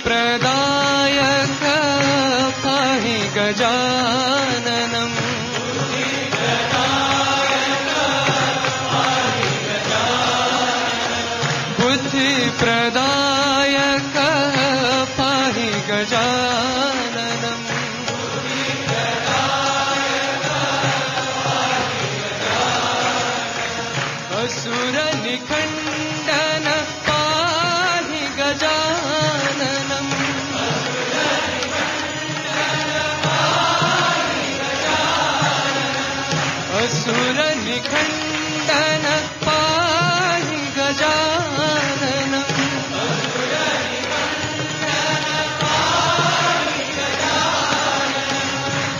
बुद्धिप्रदायक पाहि गजाननम् बुद्धिप्रदायक पाहि गजाननम् असुरनिखण्डन पाहि गजाननम् असुरनिखण्डन पाहि गजाननम्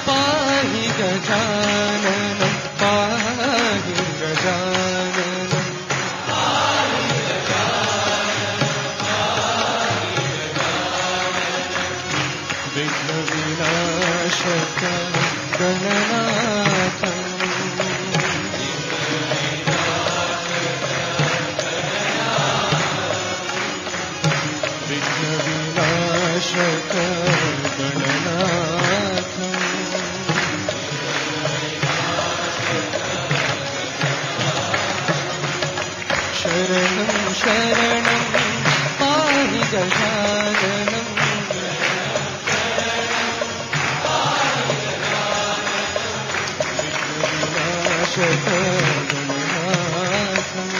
पाहि गजाननम् पाहि गजाननम् विघ्नविनाशक गणनाथम् विघ्नविनाशक गणनाथम् शरणं शरणं पाहि गजाननम् विघ्नविनाशक गणनाथम्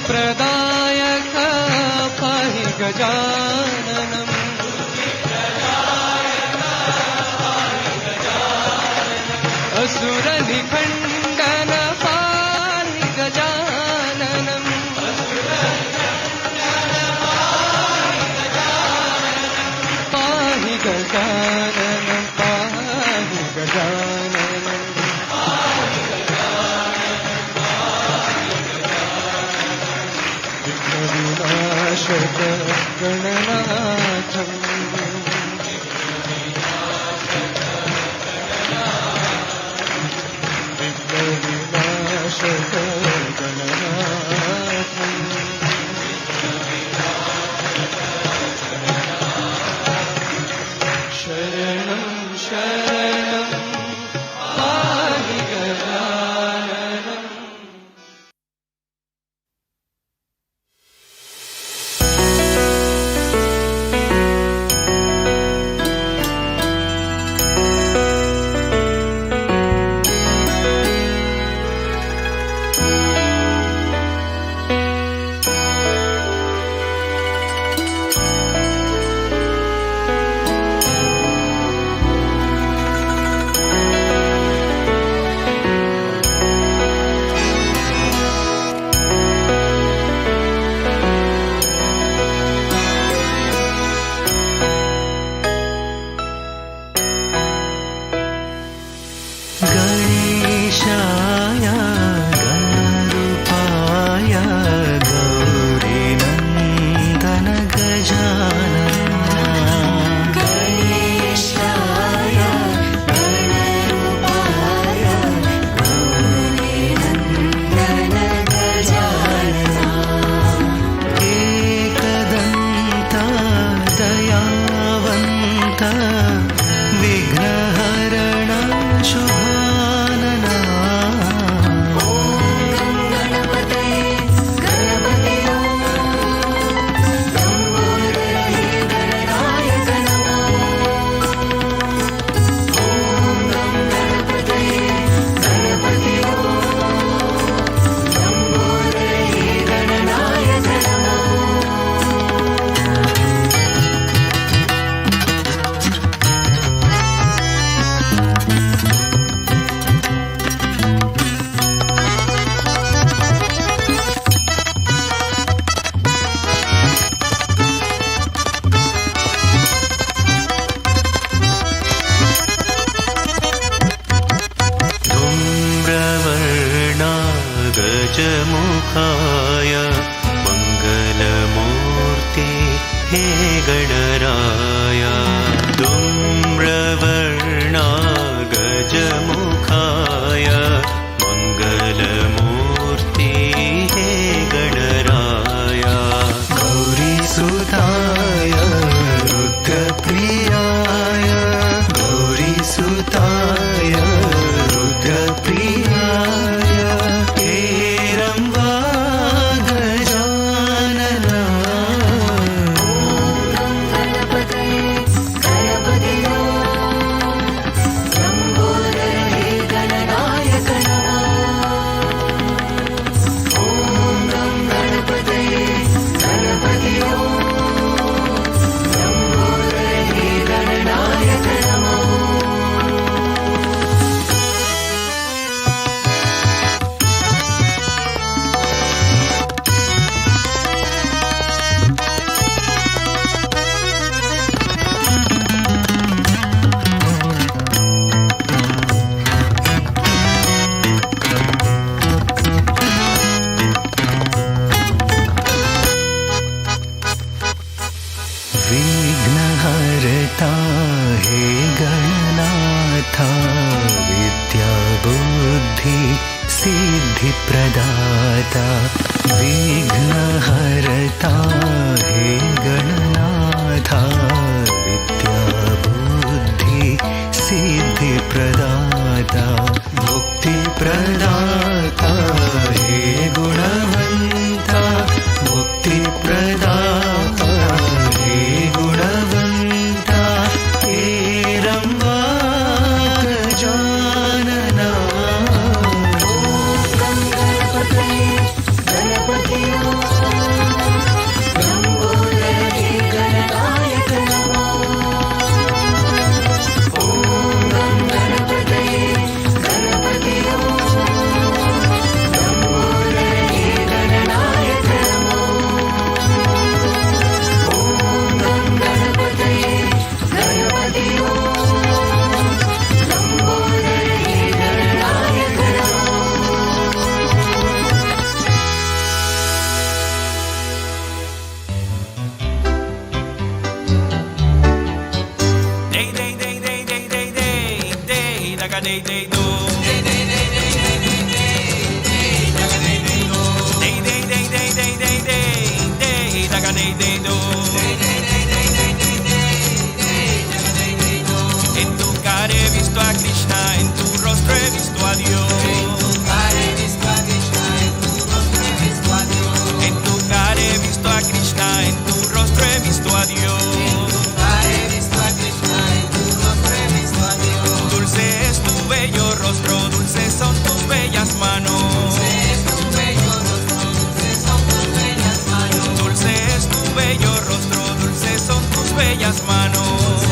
बुद्धिप्रदायक पाहि गजाननम् असुरनिखण्डन पाहि गजाननम् पाहि गजाननम् पाहि गजाननम् विघ्नविनाशक गणनाथम् विघ्नविनाशक गणनाथम् शरणं शरणं पाहि गजाननम् गजमुखाय मङ्गलमूर्ते हे गणराय धूम्रवर्णा गजमुखाय मङ्गलमूर्ते सुताय रुद्रप्रियाय हेरम्बा गजानना विघ्नहर्ता हे गणनाथा विद्याबुद्धि सिद्धिप्रदाता विघ्नहर्ता हे गणनाथा विद्याबुद्धि सिद्धिप्रदाता मुक्तिप्रदाता हे गुणवन्ता मुक्तिप्रदाता हे गुणवन्ता हे Rumba Gajanana En tu cara he visto a Krishna, en tu rostro he visto a Dios. En tu cara he visto a Krishna, en tu rostro he visto a Dios. Dulce es tu bello rostro, dulces son tus bellas manos. Dulce es tu bello rostro, dulces son tus bellas manos.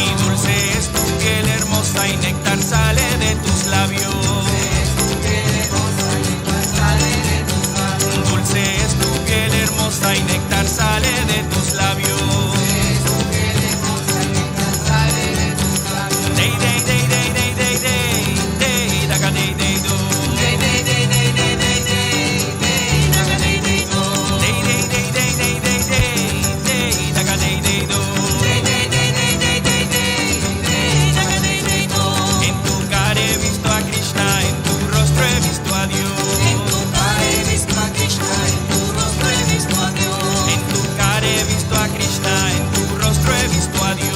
Y dulce es tu piel hermosa y néctar sale de tus labios. Dulce es tu piel hermosa y néctar sale de tus labios. Day, day, day, day, day, day, day, day, daga, day, day, do. Day, day, day, day, day, day, day, day, daga, day, day, do. Day, day, day, day, day, day, day, day, daga, day, day, do. Day, day, day, day, day, day, day, day, daga, day, day, do. En tu cara he visto a Krishna, en tu rostro he visto a Dios. En tu cara he visto a Krishna, en tu rostro he visto a Dios. En tu cara he visto a Krishna, en tu rostro he visto a Dios.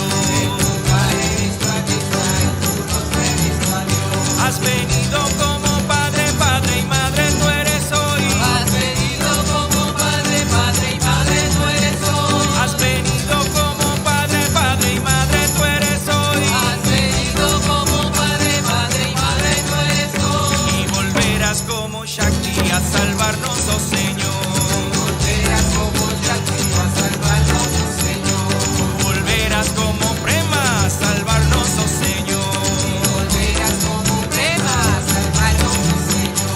Has venido como padre, padre y madre, tú eres hoy. Has venido como padre, padre y madre, tú eres hoy. Has venido como padre, padre y madre, tú eres hoy. Has venido como padre, padre y madre, tú eres hoy. Y volverás como Shakti a salvarnos, oh Señor. Volverás como Shakti a salvarnos, oh Señor. Volverás como Prema a salvarnos, oh Señor.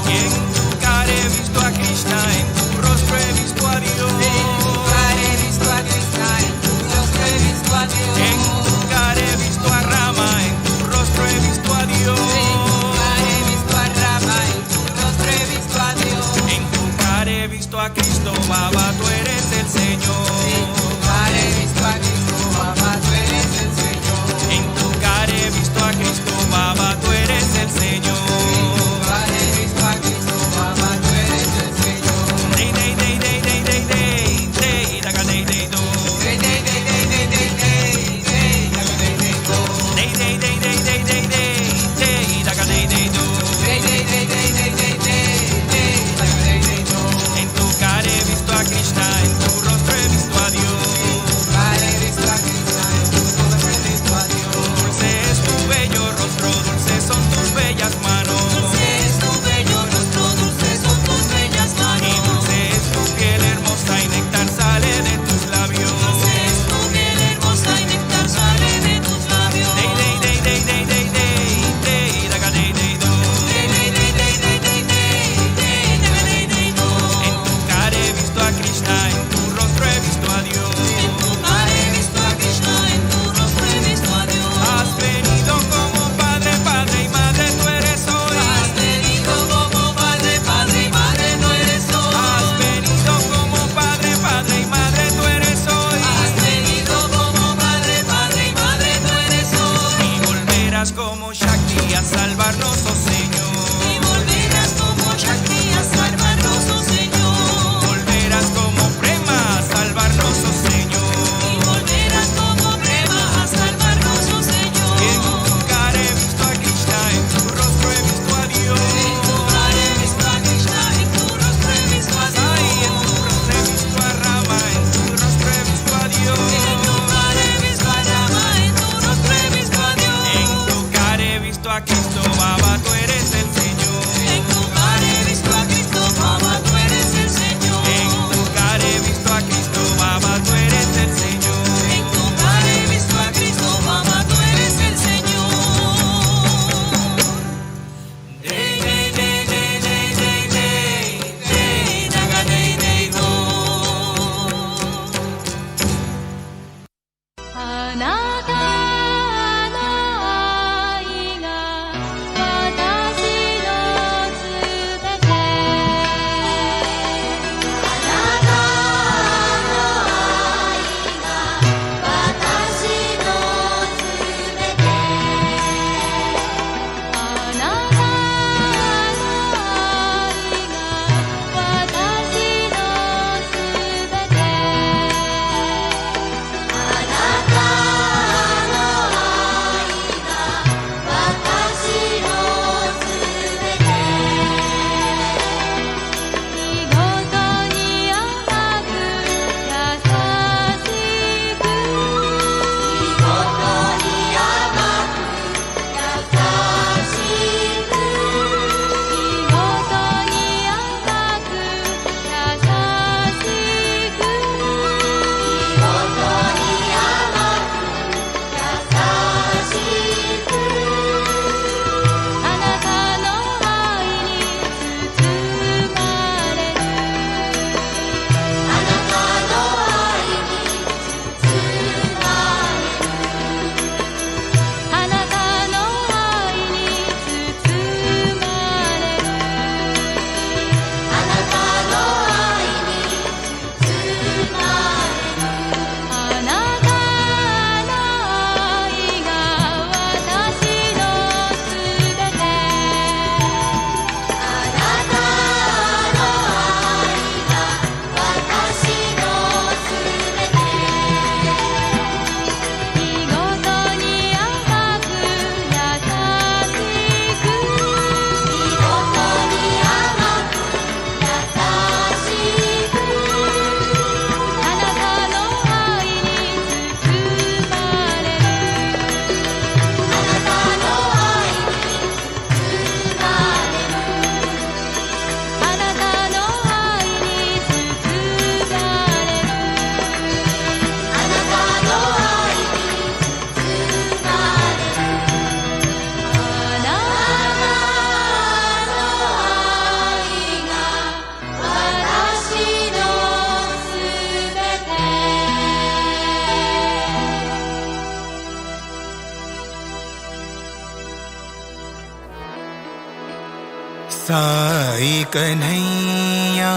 Y en tu cara he visto a Krishna, en tu rostro he visto a Dios. En tu cara he visto a Krishna, en tu rostro he visto a Dios. En tu cara he visto a Rama, en tu rostro he visto a Dios. En tu cara he visto a Rama, en tu rostro he visto a Dios. En tu cara he visto a Cristo, Baba, tú eres el Señor. En tu cara he visto a Cristo, Baba, tú eres el Señor. En tu cara he visto a Cristo, Baba, tú eres el Señor. Day, day, day, day, day, day, day, day, daga, day, day, do. Day, day, day, day, day, day, day. Sai Kanhaiya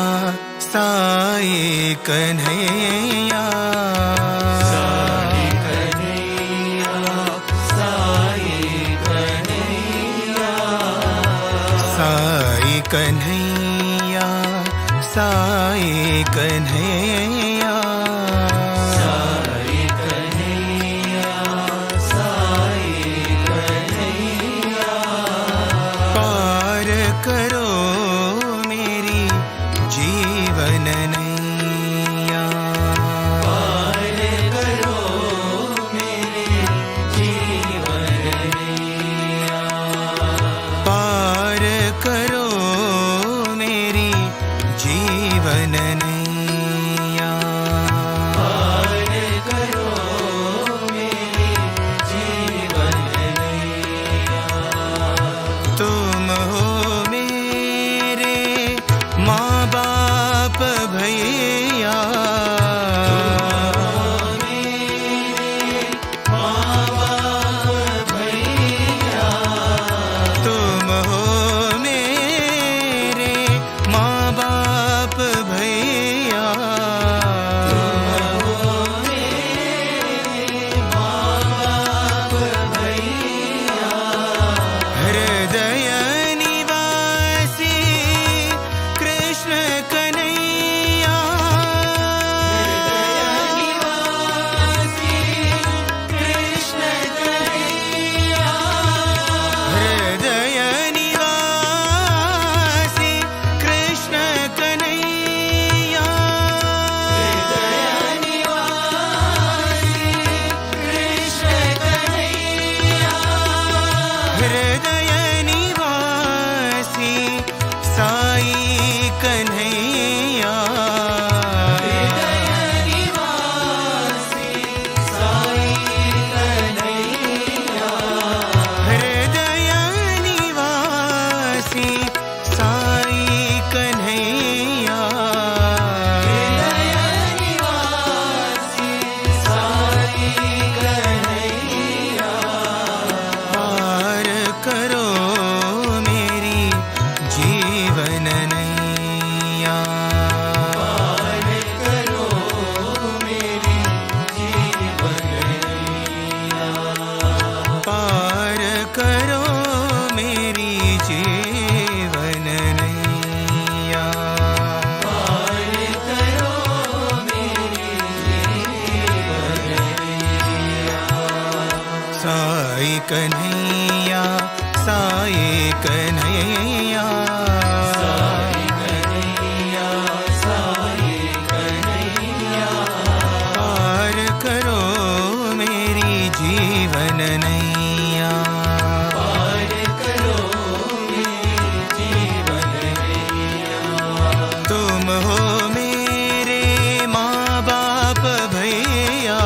Sai Kanhaiya Sai Kanhaiya Sai Kanhaiya Sai Kanhaiya Sai Kanhaiya Sai Kanhaiya Sai Kanhaiya पार करो मेरी जीवन नैया पार करो मेरी जीवन नैया पार करो मेरी जीवन नैया साई कन्हैया, साई कन्हैया, साई कन्हैया, साई कन्हैया। पार करो मेरी जीवन नैया, पार करो मेरी जीवन नैया। तुम हो मेरे माँ बाप भैया,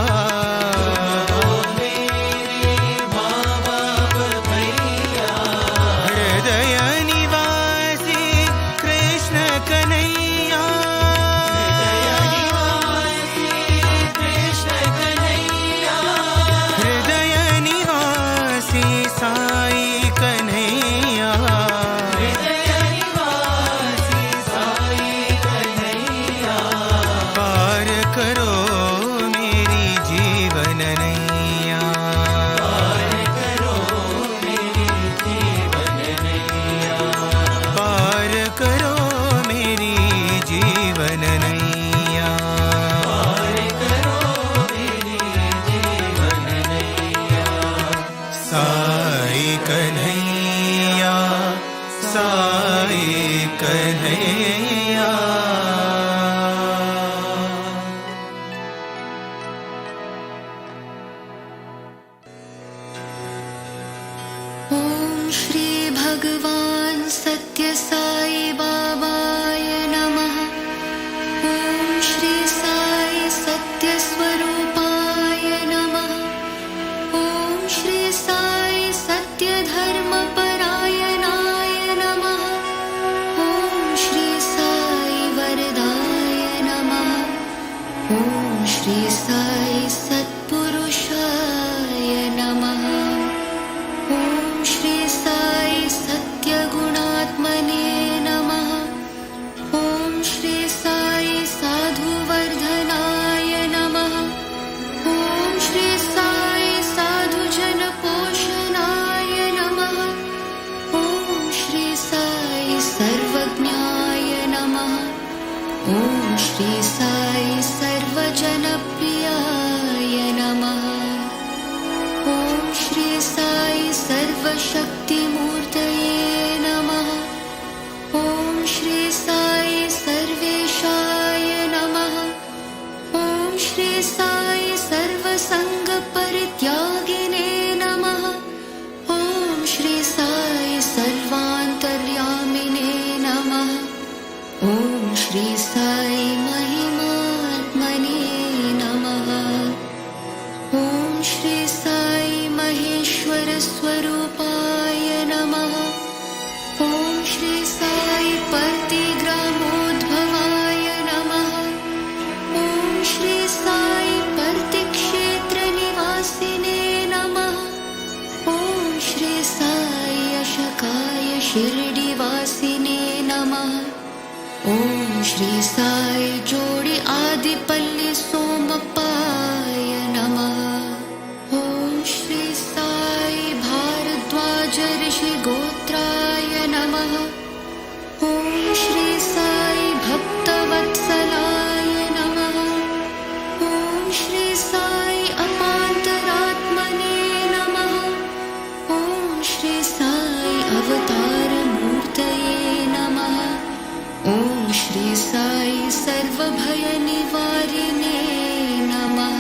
तुम हो मेरे माँ बाप भैया। हृदय निवासी कृष्ण कन्हैया, हृदय निवासी कृष्ण कन्हैया। हृदय निवासी साई कन्हैया, हृदय निवासी साई कन्हैया। पार करो मेरी जीवन नैया, पार करो मेरी जीवन नैया। पार करो मेरी जीवन नैया, पार करो मेरी जीवन नैया। साई कन्हैया, साई कन्हैया। ॐ श्री भगवान सत्य साई बाबाय नमः। ॐ श्री साई सत्य स्वरूपाय नमः। ॐ श्री साई सत्य धर्म परायणाय नमः। ॐ श्री साई वरदाय नमः। ॐ श्री साई सत्पुरुषाय नमः। ॐ श्री साई सत्यगुणात्मने नमः। ॐ श्री साई साधुवर्धनाय नमः। ॐ श्री साई साधुजनपोषणाय नमः। ॐ श्री साई सर्वज्ञाय नमः। ॐ श्री साई सर्वजनप्रियाय नमः। ॐ श्री साई सर्वशक्तिमूर्तये नमः। ॐ श्री साई सर्वेशाय नमः। ॐ श्री साई सर्वसङ्गपरित्यागिने नमः। ॐ श्री साई सर्वान्तर्यामिने नमः। ॐ श्री साई महिमात्मने नमः। ॐ श्री साई महेश्वर स्वरूपाय नमः। ॐ श्री साई पर्तिग्रामोद्भवाय नमः। ॐ श्री साई पर्तिक्षेत्रनिवासिने नमः। ॐ श्री साई अशकाय शिरडिवासिने नमः। ॐ श्री साई जोडि आदिपल्ली सोमप्पाय नमः। ॐ श्री साई भारद्वाज ऋषि गोत्राय नमः। ॐ श्री साई भक्तवत्सलाय नमः। ॐ श्री साई अपान्तरात्मने नमः। ॐ श्री साई अवतारमूर्तये नमः। ॐ श्री साई सर्वभयनिवारिणे नमः।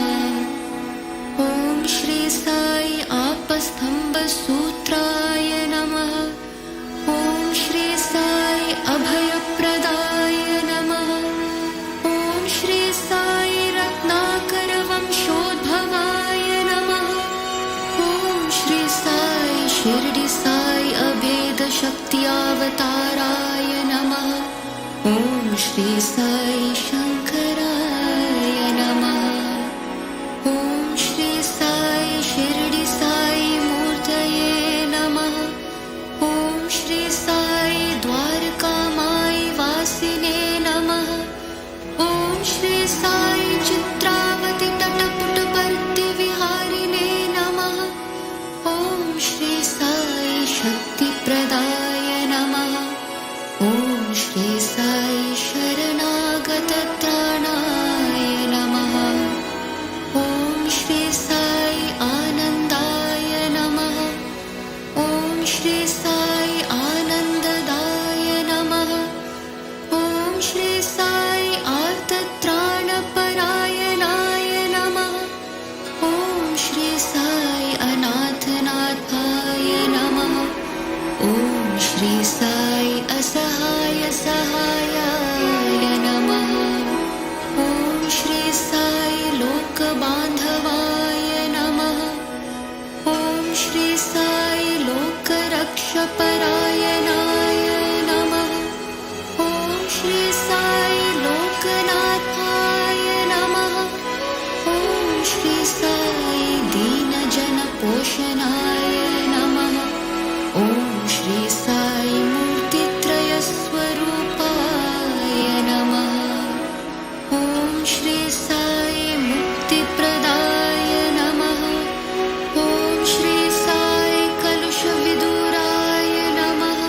ॐ श्री साई आपस्तम्भसूत्राय नमः। ॐ श्री साई अभयप्रदाय नमः। ॐ श्री साई रत्नाकरवंशोद्भवाय नमः। ॐ श्री साई शिरडि साई अभेदशक्त्यावताराय नमः। ॐ श्री साई शङ्कराय नमः। ॐ श्री साई शिरडि साई मूर्तये नमः। ॐ श्री साई द्वारकामाई वासिने नमः। ॐ श्री साई चित्रावती तटपुटपर्तिविहारिणे नमः। ॐ श्री साई शक्तिप्रदाय नमः। ॐ श्री साई शरणागतत्राणाय नमः। ॐ श्री साई आनन्दाय श्री साई आनंददाय नमः। ओम श्री साई आर्तत्राणपरायणाय नमः। ओम श्री साई अनाथनाथाय नमः। ओम श्री साई असहाय सहायाय नमः। ओम श्री साई लोकबांधवाय नमः। ओम श्री साई लोकरक्षपरायणाय नमः। ओम श्री साई लोकनाथाय नमः। ओम श्री साई दीनजनपोषणाय नमः। ओम श्री साई मूर्तित्रयस्वरूपाय नमः। ओम श्री साई मुक्तिप्रदाय नमः। ओम श्री साई कलुषविदूराय नमः।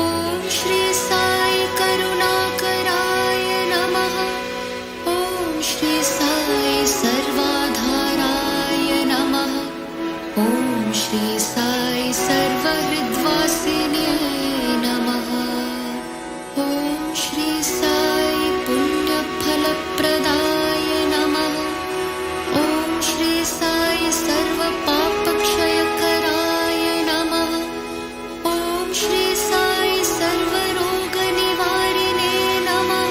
ओम श्री साई करुणाकराय नमः। ओम श्री साई सर्वाधाराय नमः। ओम श्री साई सर्वहृद्वासिन्ये नमः। ओम श्री साई पुण्यफलप्रदाय नमः। ओम श्री साई सर्वपापक्षयकराय नमः। ओम श्री साई सर्वरोगनिवारिणे नमः।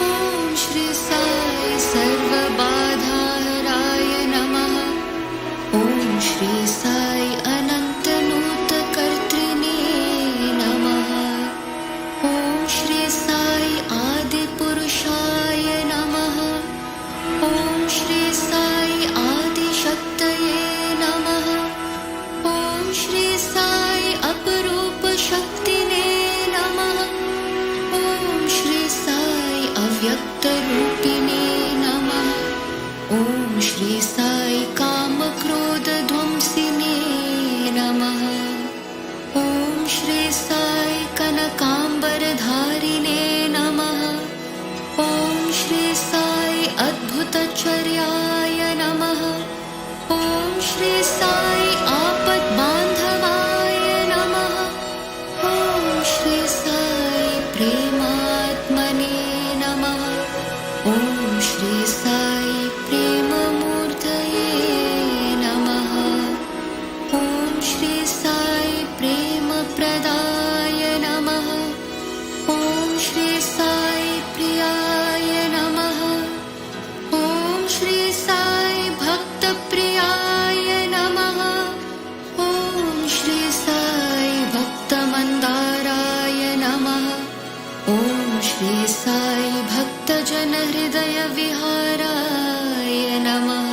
ओम श्री साई सर्वबाधाहराय नमः। ओम श्री साई अनन्तनूतकर्त्रिणे नमः। ओम श्री साई आदिपुरुषाय नमः। ओम श्री साई आदिशक्तये नमः। ओम श्री साई अपरूपशक्तिने नमः। ओम श्री साई अव्यक्तरूपिणे नमः। ओम श्री साई कामक्रोधध्वंसिने नमः। ओम श्री साई कनकाम्बरधारिणे नमः। ओम श्री साई अद्भुतचर्याय नमः। ओम श्री साई आपद्बान्धवाय नमः। ओम श्री साई प्रेमात्मने नमः। ओम श्री साई प्रेममूर्तये नमः। ओम श्री साई प्रेमप्रदाय नमः। ओम श्री साई प्रियाय नमः। ओम श्री साई भक्तप्रियाय नमः। ओम श्री साई भक्तमन्दाराय नमः। ओम श्री साई भक्तजनहृदयविहाराय नमः।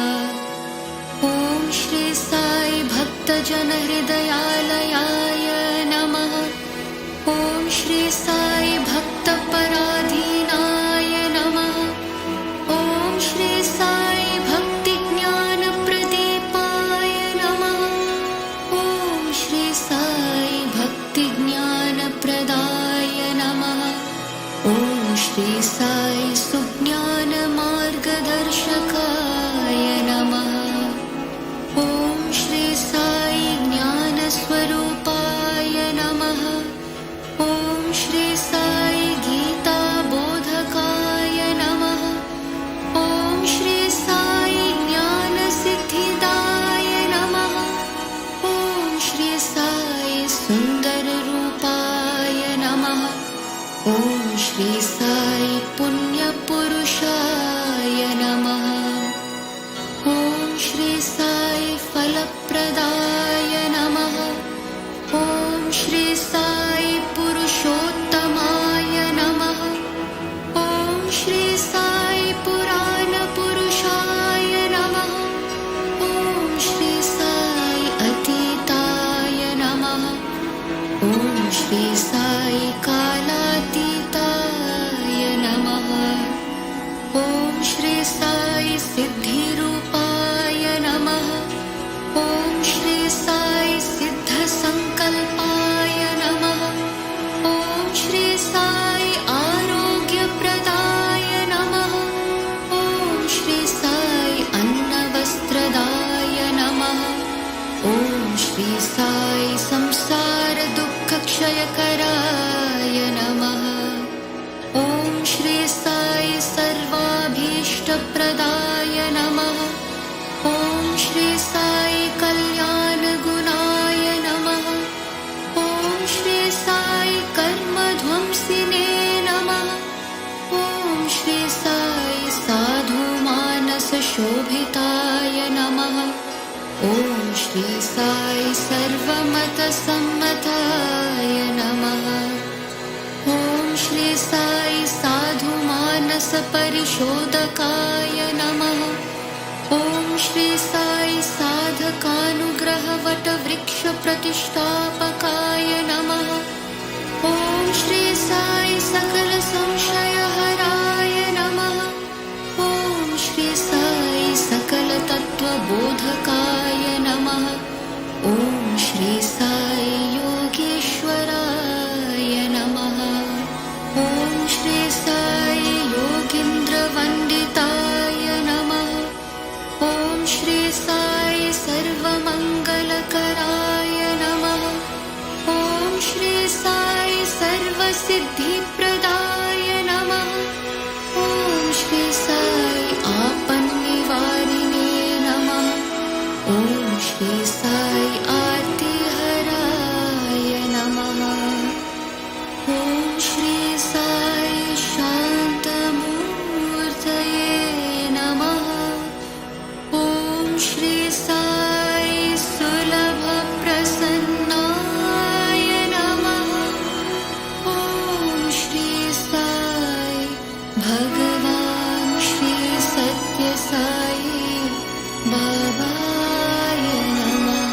ओम श्री साई भक्तजनहृदयालयाय नमः। ओम श्री साई भक्तपराधीनाय नमः। ओम श्री साई भक्तिज्ञानप्रदीपाय नमः। ओम श्री साई भक्तिज्ञानप्रदाय नमः। ओम श्री साई सुज्ञानमार्गदर्शकाय नमः। ओम श्री साई ज्ञानस्वरूपाय नमः। ओम श्री साई गीताबोधकाय नमः। ओम श्री साई ज्ञानसिद्धिदाय नमः। ओम श्री साई सुन्दररूपाय नमः। ओम श्री साई पुण्यपुरुषाय नमः। ओम श्री साई फलप्रदाय नमः। ओम श्री साई पुरुषोत्तमाय नमः। ओम श्री साई पुराणपुरुषाय नमः। ओम श्री साई अतीताय नमः। ओम श्री साई कालातीताय नमः। ओम श्री साई सिद्धिरूपाय नमः। ओम श्री साई सिद्धसंकल्पाय नमः। ओम श्री साई आरोग्यप्रदाय नमः। ओम श्री साई अन्नवस्त्रदाय नमः। ओम श्री साई संशयकराय नमः। ॐ श्री साई सर्वाभीष्टप्रदाय नमः। ॐ श्री साई कल्याणगुणाय नमः। ॐ श्री साई कर्मध्वंसिने नमः। ॐ श्री साई साधुमानसशोभिताय नमः। ॐ श्री साई सर्वमतसम्मताय नमः। ॐ श्री साई साधुमानसपरिशोधकाय नमः। ॐ श्री साई साधकानुग्रहवटवृक्षप्रतिष्ठापकाय नमः। ॐ श्री साई सकलसंशयहराय नमः। ॐ श्री साई सकलतत्त्वबोधकाय नमः। ॐ श्री साई योगेश्वराय नमः। ॐ श्री साई योगीन्द्रवन्दिताय नमः। ॐ श्री साई सर्वमङ्गलकराय नमः। ॐ श्री साई सर्वसिद्धिप्रदाय नमः। ॐ श्री साई आपन्निवारिणे नमः। ॐ श्री साई आर्तिहराय नमः। ॐ श्री साई शान्तमूर्तये नमः। ॐ श्री साई सुलभप्रसन्नाय नमः। ॐ श्री साई भगवान् श्री सत्य साई बाबाय नमः।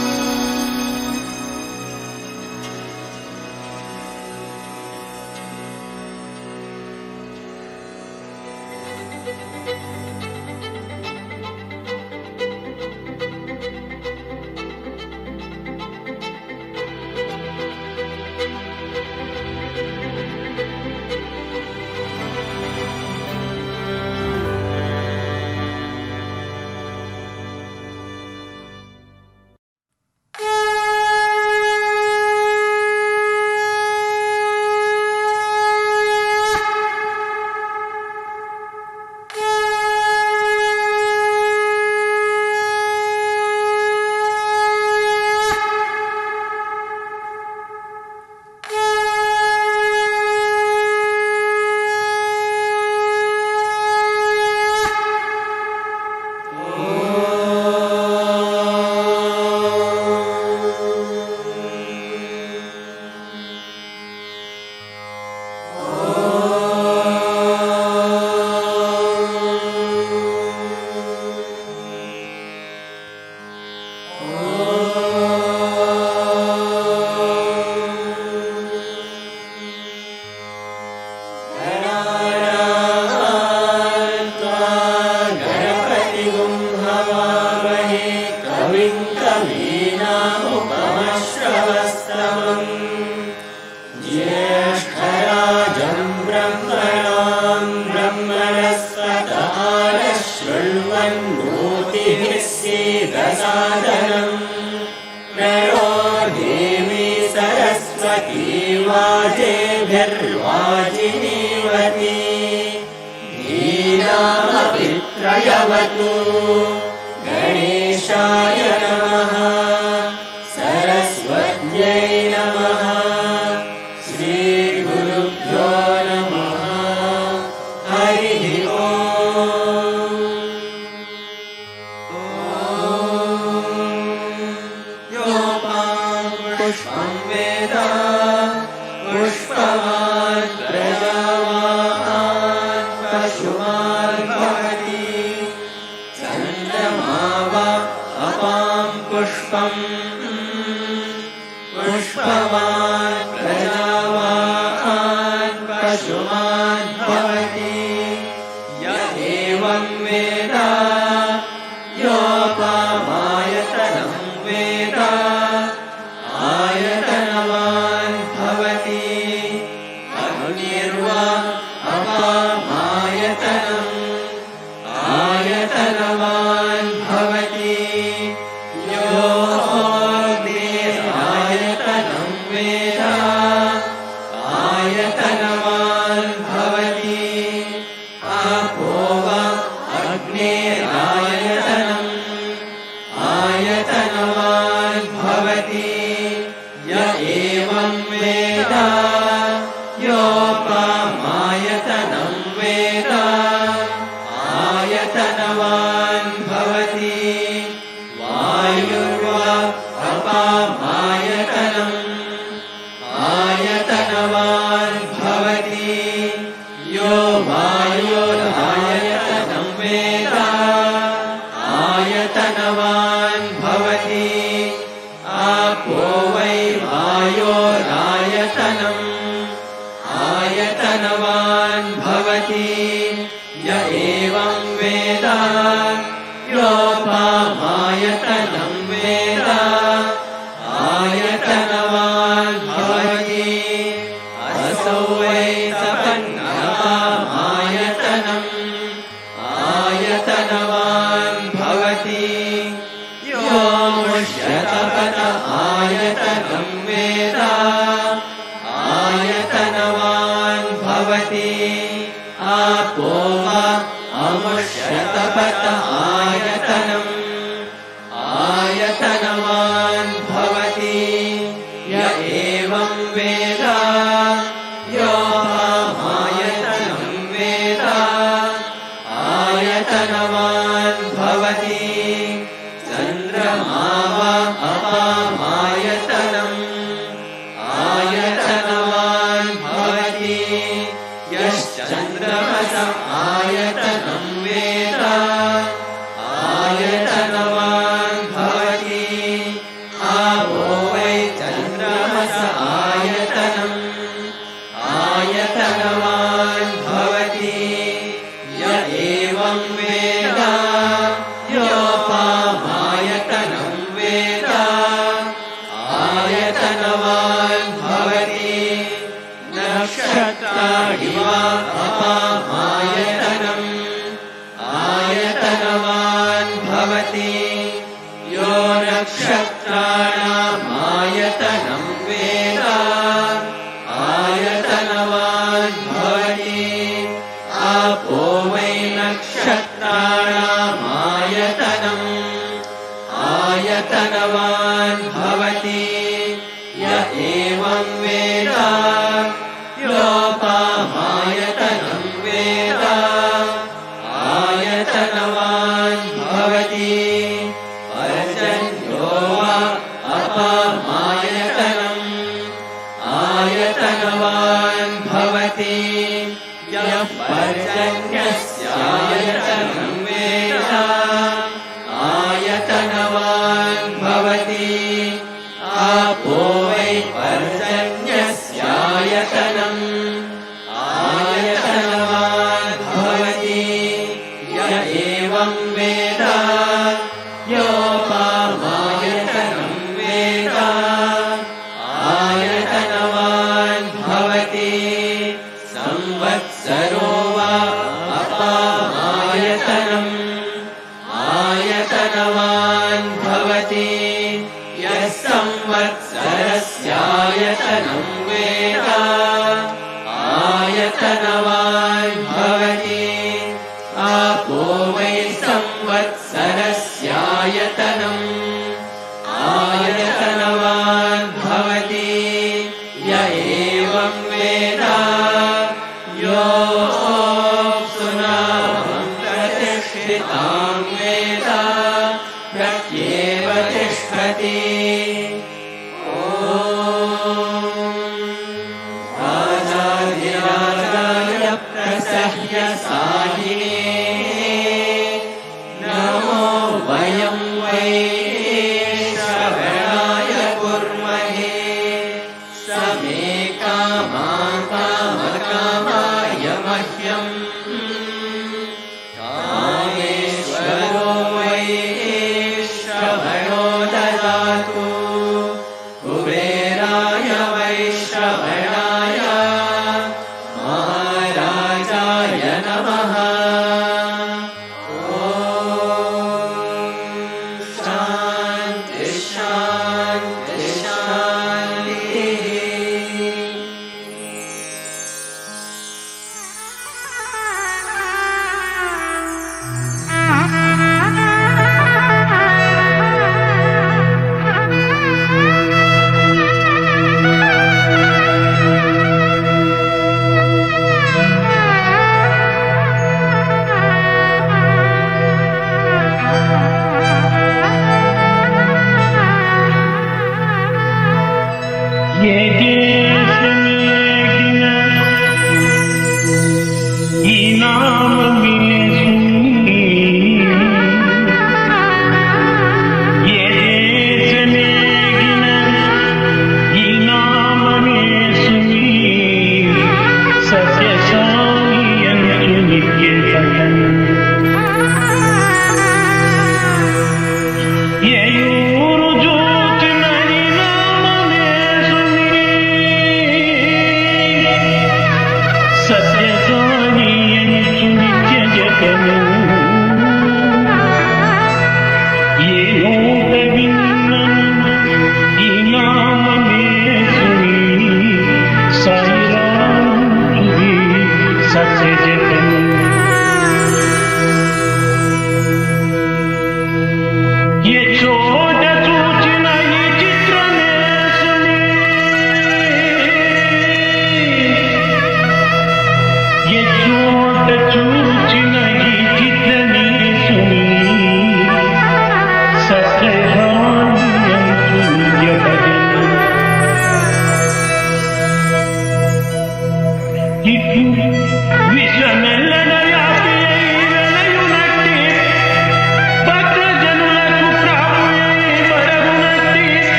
गणेशाय नमः। सरस्वत्यै नमः। श्रीगुरुभ्यो नमः। हरिः ओम्। योपां पुष्पं वेद पुष्पवान् प्रजावान् पशुमान् भवति। चन्द्रमा वा अपां पुष्पम् पुष्पवान् प्रजावान् पशुमान् भवति। य एवं वेद योपामायतनं वेद आयतनवान् भवति। अग्निर्वा अपामायतनम् आयतनवान् भवति। योऽग्निरायतनं वेद भवति वायुर्वा अपामायतनम् आयतनवान् भवति यो वायोरायतनं वेद आयतनवान् भवति आपो वै वायोरायतनम् आयतनवान् भवति य एवं वेद योपामायतनं वेद आयतनवान् भवति असौ वै सपन्नपामायतनम् आयतनवान् भवति यो मुष्यतपत आयतनं वेद आयतनवान् भवति आपो वा अमुष्यतपत आयतनम् आयतनवान् भवति य एवं वेद योपामायतनं वेद आयतनवान् भवति चन्द्रमा वा अपामायतनम् आयतनवान् भवति यश्चन्द्रमस आयतनं वेद आयतनवान् भवति आपो वै चन्द्रमस आयतनम् आयतनवान् भवति य एवं वेद योपामायतनं वेद आयतनवान् भवति नक्षत्राणि वा अपामायतनम् आयतनवान् भवति यो नक्षत्राणामायतनं वेद आयतनवान् भवति आपो वै नक्षत्राणामायतनम् आयतनवान् भवति य एवं वेद योपामायतनं वेद आयतनवान् भवति पर्जन्यो वा अपामायतनम् आयतनवान् भवति यः पर्जन्यस्यायतनं वेद आयतनवान् भवति आपो वै पर्जन्यस्यायतनम् आयतनवान् भवति य एवं वेद योपामायतनं वेद आयतनवान् भवति संवत्सरो वा अपामायतनम् आयतनवान् भवति यः संवत्सरस्यायतनं वेद आयतनवान् भवति आपो वै संवत्सरस्यायतनम् आयतनवान् भवति य एवं वेद योऽप्सुनामं प्रतिष्ठितां वेद प्रत्येव तिष्ठति राजाधिराजाय प्रसह्य साहिने नमो वयं वै श्रवणाय कुर्महे समे कामकामाय मह्यम् कामेश्वरो वै श्रवणो ददातु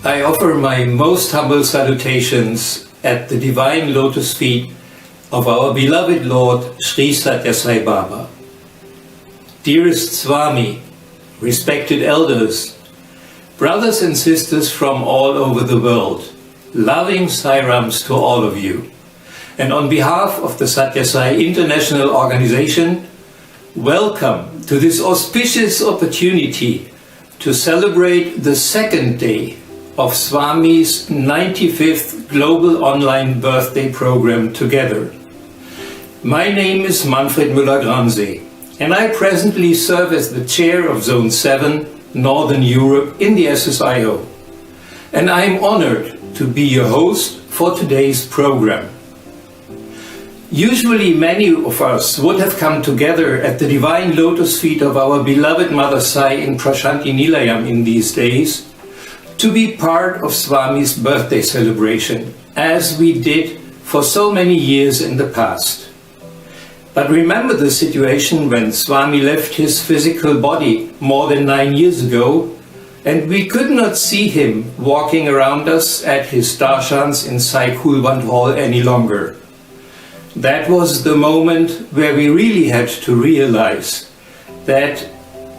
I offer my most humble salutations at the divine lotus feet of our beloved Lord Sri Sathya Sai Baba. Dearest Swami, respected elders, brothers and sisters from all over the world, loving Sairams to all of you. And on behalf of the Sathya Sai International Organization, welcome to this auspicious opportunity to celebrate the second day of Swami's 95th Global Online Birthday Program together. My name is Manfred Müller-Granse, and I presently serve as the chair of Zone 7, Northern Europe in the SSIO. And I am honored to be your host for today's program. Usually many of us would have come together at the divine lotus feet of our beloved Mother Sai in Prasanthi Nilayam in these days to be part of Swami's birthday celebration, as we did for so many years in the past. But remember the situation when Swami left his physical body more than 9 years ago, and we could not see him walking around us at his darshans in Sai Kulwant Hall any longer. That was the moment where we really had to realize that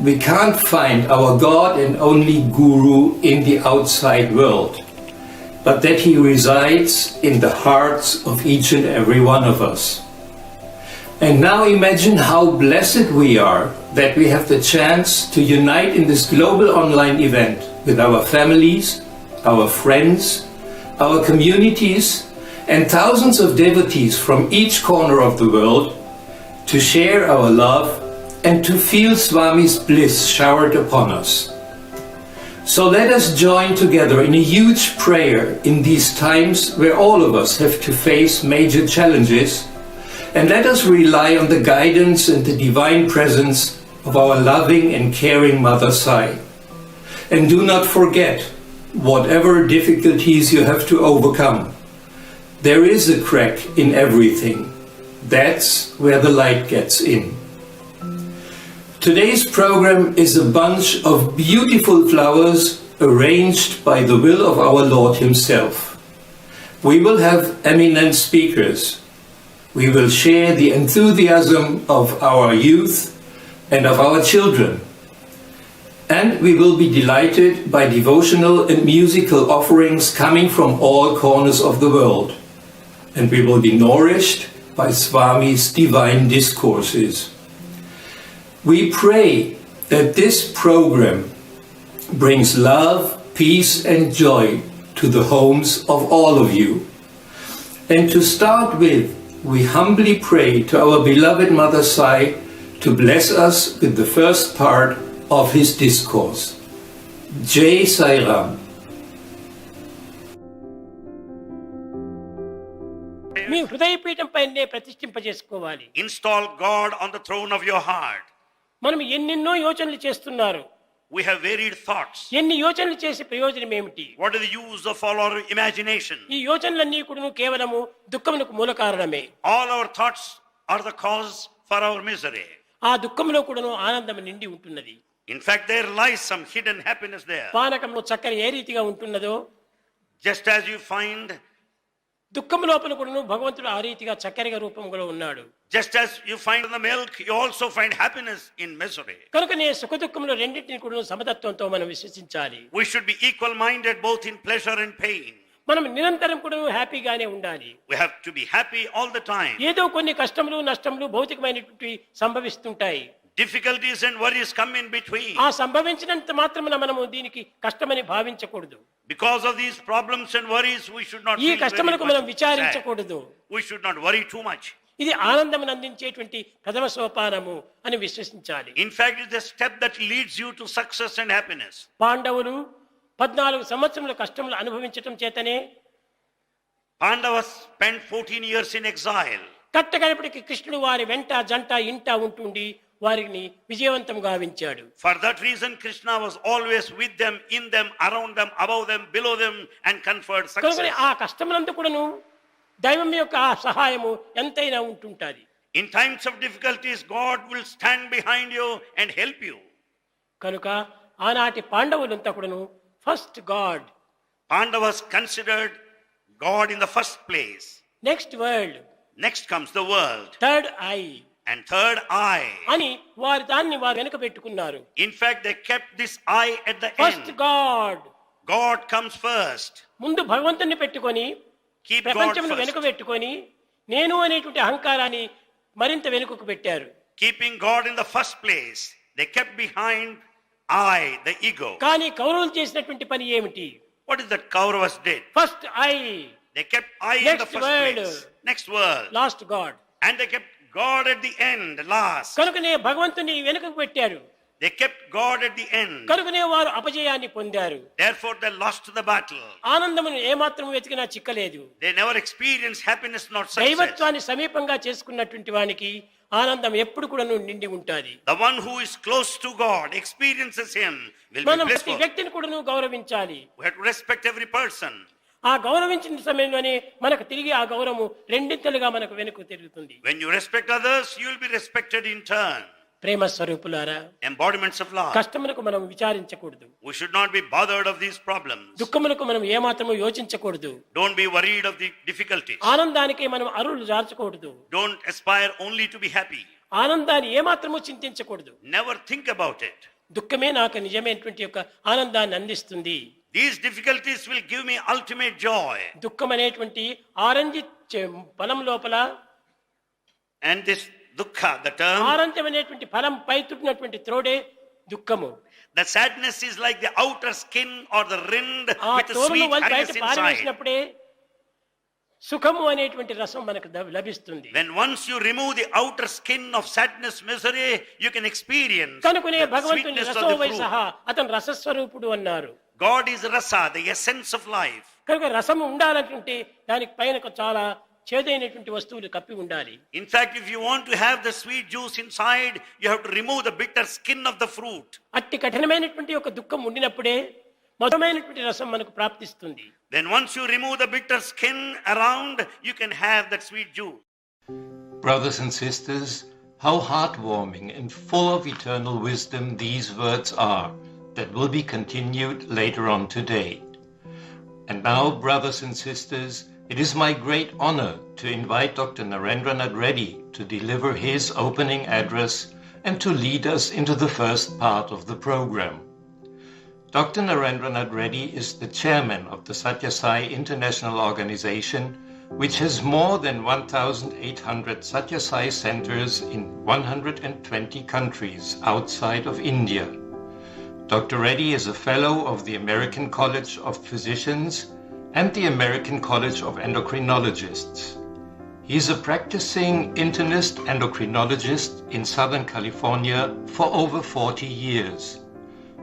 we can't find our God and only Guru in the outside world, but that he resides in the hearts of each and every one of us. And now imagine how blessed we are that we have the chance to unite in this global online event with our families, our friends, our communities, and thousands of devotees from each corner of the world to share our love and to feel Swami's bliss showered upon us. So let us join together in a huge prayer in these times where all of us have to face major challenges, and let us rely on the guidance and the divine presence of our loving and caring Mother Sai. And do not forget, whatever difficulties you have to overcome, there is a crack in everything. That's where the light gets in. Today's program is a bunch of beautiful flowers arranged by the will of our Lord Himself. We will have eminent speakers. We will share the enthusiasm of our youth and of our children. And we will be delighted by devotional and musical offerings coming from all corners of the world. And we will be nourished by Swami's divine discourses. We pray that this program brings love, peace and joy to the homes of all of you. And to start with, we humbly pray to our beloved Mother Sai to bless us with the first part of his discourse. Jai Sai Ram. మీ హృదయపీఠం పైనే ప్రతిష్ఠింపజేసుకోవాలి. Install God on the throne of your heart. మనం ఎన్నెన్నో యోచనలు చేస్తున్నారు. We have varied thoughts. ఎన్ని యోచనలు చేసి ప్రయోజనం ఏమిటి? What is the use of all our imagination? ఈ యోచనలన్నీ కూడా కేవలము దుఃఖమునకు మూల కారణమే. All our thoughts are the cause for our misery. ఆ దుఃఖములో కూడాను ఆనందం నిండి ఉంటున్నది. In fact, there lies some hidden happiness there. పానకంలో చక్కెర ఏ రీతిగా ఉంటున్నదో, Just as you find, దుఃఖము లోపల కూడాను భగవంతుడు ఆ రీతిగా చక్కెరగా రూపంలో ఉన్నాడు. just as you find in the milk, you also find happiness in misery. కనుకనే సుఖ దుఃఖములు రెండింటిని కూడాను సమతత్వంతో మనం విశ్వసించాలి. We should be equal-minded both in pleasure and pain. మనం నిరంతరం కూడాను హ్యాపీగానే ఉండాలి. We have to be happy all the time. ఏదో కొన్ని కష్టములు నష్టములు భౌతికమైనటువంటి సంభవిస్తుంటాయి. Difficulties and worries come in between. ఆ సంభవించినంత మాత్రమున మనము దీనికి కష్టమని భావించకూడదు. Because of these problems and worries, we should not ఈ feel కష్టములకు very మనం much sad. విచారించకూడదు. We should not worry too much. ఇది ఆనందమును అందించేటువంటి ప్రథమ సోపానము అని విశ్వసించాలి. In fact, it's a step that leads you to success and happiness. పాండవులు 14 సంవత్సరముల కష్టములు అనుభవించటం చేతనే Pandavas spent 14 years in exile. కట్టగడపటికి కృష్ణుడు వారి వెంట జంట ఇంట ఉంటుండి వారిని విజయవంతం గావించాడు. For that reason, Krishna was always with them, in them, around them, above them, below them, and conferred success. కనుక ఆ కష్టములంతా కూడాను దైవం యొక్క ఆ సహాయము ఎంతైనా ఉంటుంటది. In times of difficulties, God will stand behind you and help you. కనుక ఆనాటి పాండవులంతా కూడాను first God, Pandavas considered God in the first place. Next world, Next comes the world. Third I And third eye. అని వారు దాన్ని వారు వెనుక పెట్టుకున్నారు. In fact, they kept this eye at the first end. God, God comes first. ముందు భగవంతుని పెట్టుకొని Keep God ప్రపంచమును వెనుక first. పెట్టుకొని నేను అనేటువంటి అహంకారాన్ని మరింత వెనుకకు పెట్టారు. Keeping God in the first place, they kept behind I, the ego. కానీ కౌరవులు చేసినటువంటి పని ఏమిటి? What is that Kauravas did? First I, They kept I in the Next first world. place. Next world. Last God. And they kept God at the end, last. కనుకనే భగవంతుని వెనుకకు పెట్టారు. They kept God at the end. కనుకనే వారు అపజయాన్ని పొందారు. Therefore, they lost the battle. ఆనందమును ఏమాత్రం వెతికినా చిక్కలేదు. They never experienced happiness nor success. దైవత్వాన్ని సమీపంగా చేసుకున్నటువంటి వానికి ఆనందం ఎప్పుడు కూడా నిండి ఉంటాది. The one who is close to God, experiences Him, will be మనం ప్రతి blissful. వ్యక్తిని కూడా గౌరవించాలి. We have to respect every person. ఆ గౌరవించిన సమయంలోనే మనకు తిరిగి ఆ గౌరవము రెండింతలుగా మనకు వెనుక తిరుగుతుంది. When you respect others, you will be respected in turn. ప్రేమ స్వరూపులారా, Embodiments of love. కష్టములకు మనం విచారించకూడదు. We should not be bothered of these problems. దుఃఖములకు మనం ఏమాత్రము యోచించకూడదు. Don't be worried of the difficulties. ఆనందానికి మనం అరులు జార్చకూడదు. Don't aspire only to be happy. ఆనందాన్ని ఏమాత్రము చింతించకూడదు. Never think about it. దుఃఖమే నాకు నిజమైనటువంటి యొక్క ఆనందాన్ని అందిస్తుంది. These difficulties will give me ultimate joy. దుఃఖం అనేటువంటి ఆరెంజ్ ఫలం లోపల, And this dukkha, the term, orange అనేటువంటి ఫలం పై తుట్టినటువంటి త్రోడే దుఃఖము. the sadness is like the outer skin or the rind ఆ with a తోరును sweet వాళ్ళు బయట happiness inside. పారవేసినప్పుడే సుఖము అనేటువంటి రసం మనకు లభిస్తుంది. When once you remove the outer skin of sadness, misery, you can experience కనుకనే the భగవంతుని sweetness of రసో the వై fruit. సహా అతను రసస్వరూపుడు అన్నారు. God is rasa, the essence of life. కనుక రసం ఉండాలంటే దానికి పైన చాలా చేదైనటువంటి వస్తువులు కప్పి ఉండాలి. In fact, if you want to have the sweet juice inside, you have to remove the bitter skin of the fruit. అట్టి కఠినమైనటువంటి ఒక దుఃఖం ఉండినప్పుడే మధురమైనటువంటి రసం మనకు ప్రాప్తిస్తుంది. Then once you remove the bitter skin around, you can have that sweet juice. Brothers and sisters, how heartwarming and full of eternal wisdom these words are that will be continued later on today. And now, brothers and sisters, it is my great honor to invite Dr. Narendra Reddy to deliver his opening address and to lead us into the first part of the program. Dr. Narendra Reddy is the chairman of the Sathya Sai International Organization, which has more than 1,800 Sathya Sai centers in 120 countries outside of India. Dr. Reddy is a fellow of the American College of Physicians and the American College of Endocrinologists. He is a practicing internist endocrinologist in Southern California for over 40 years.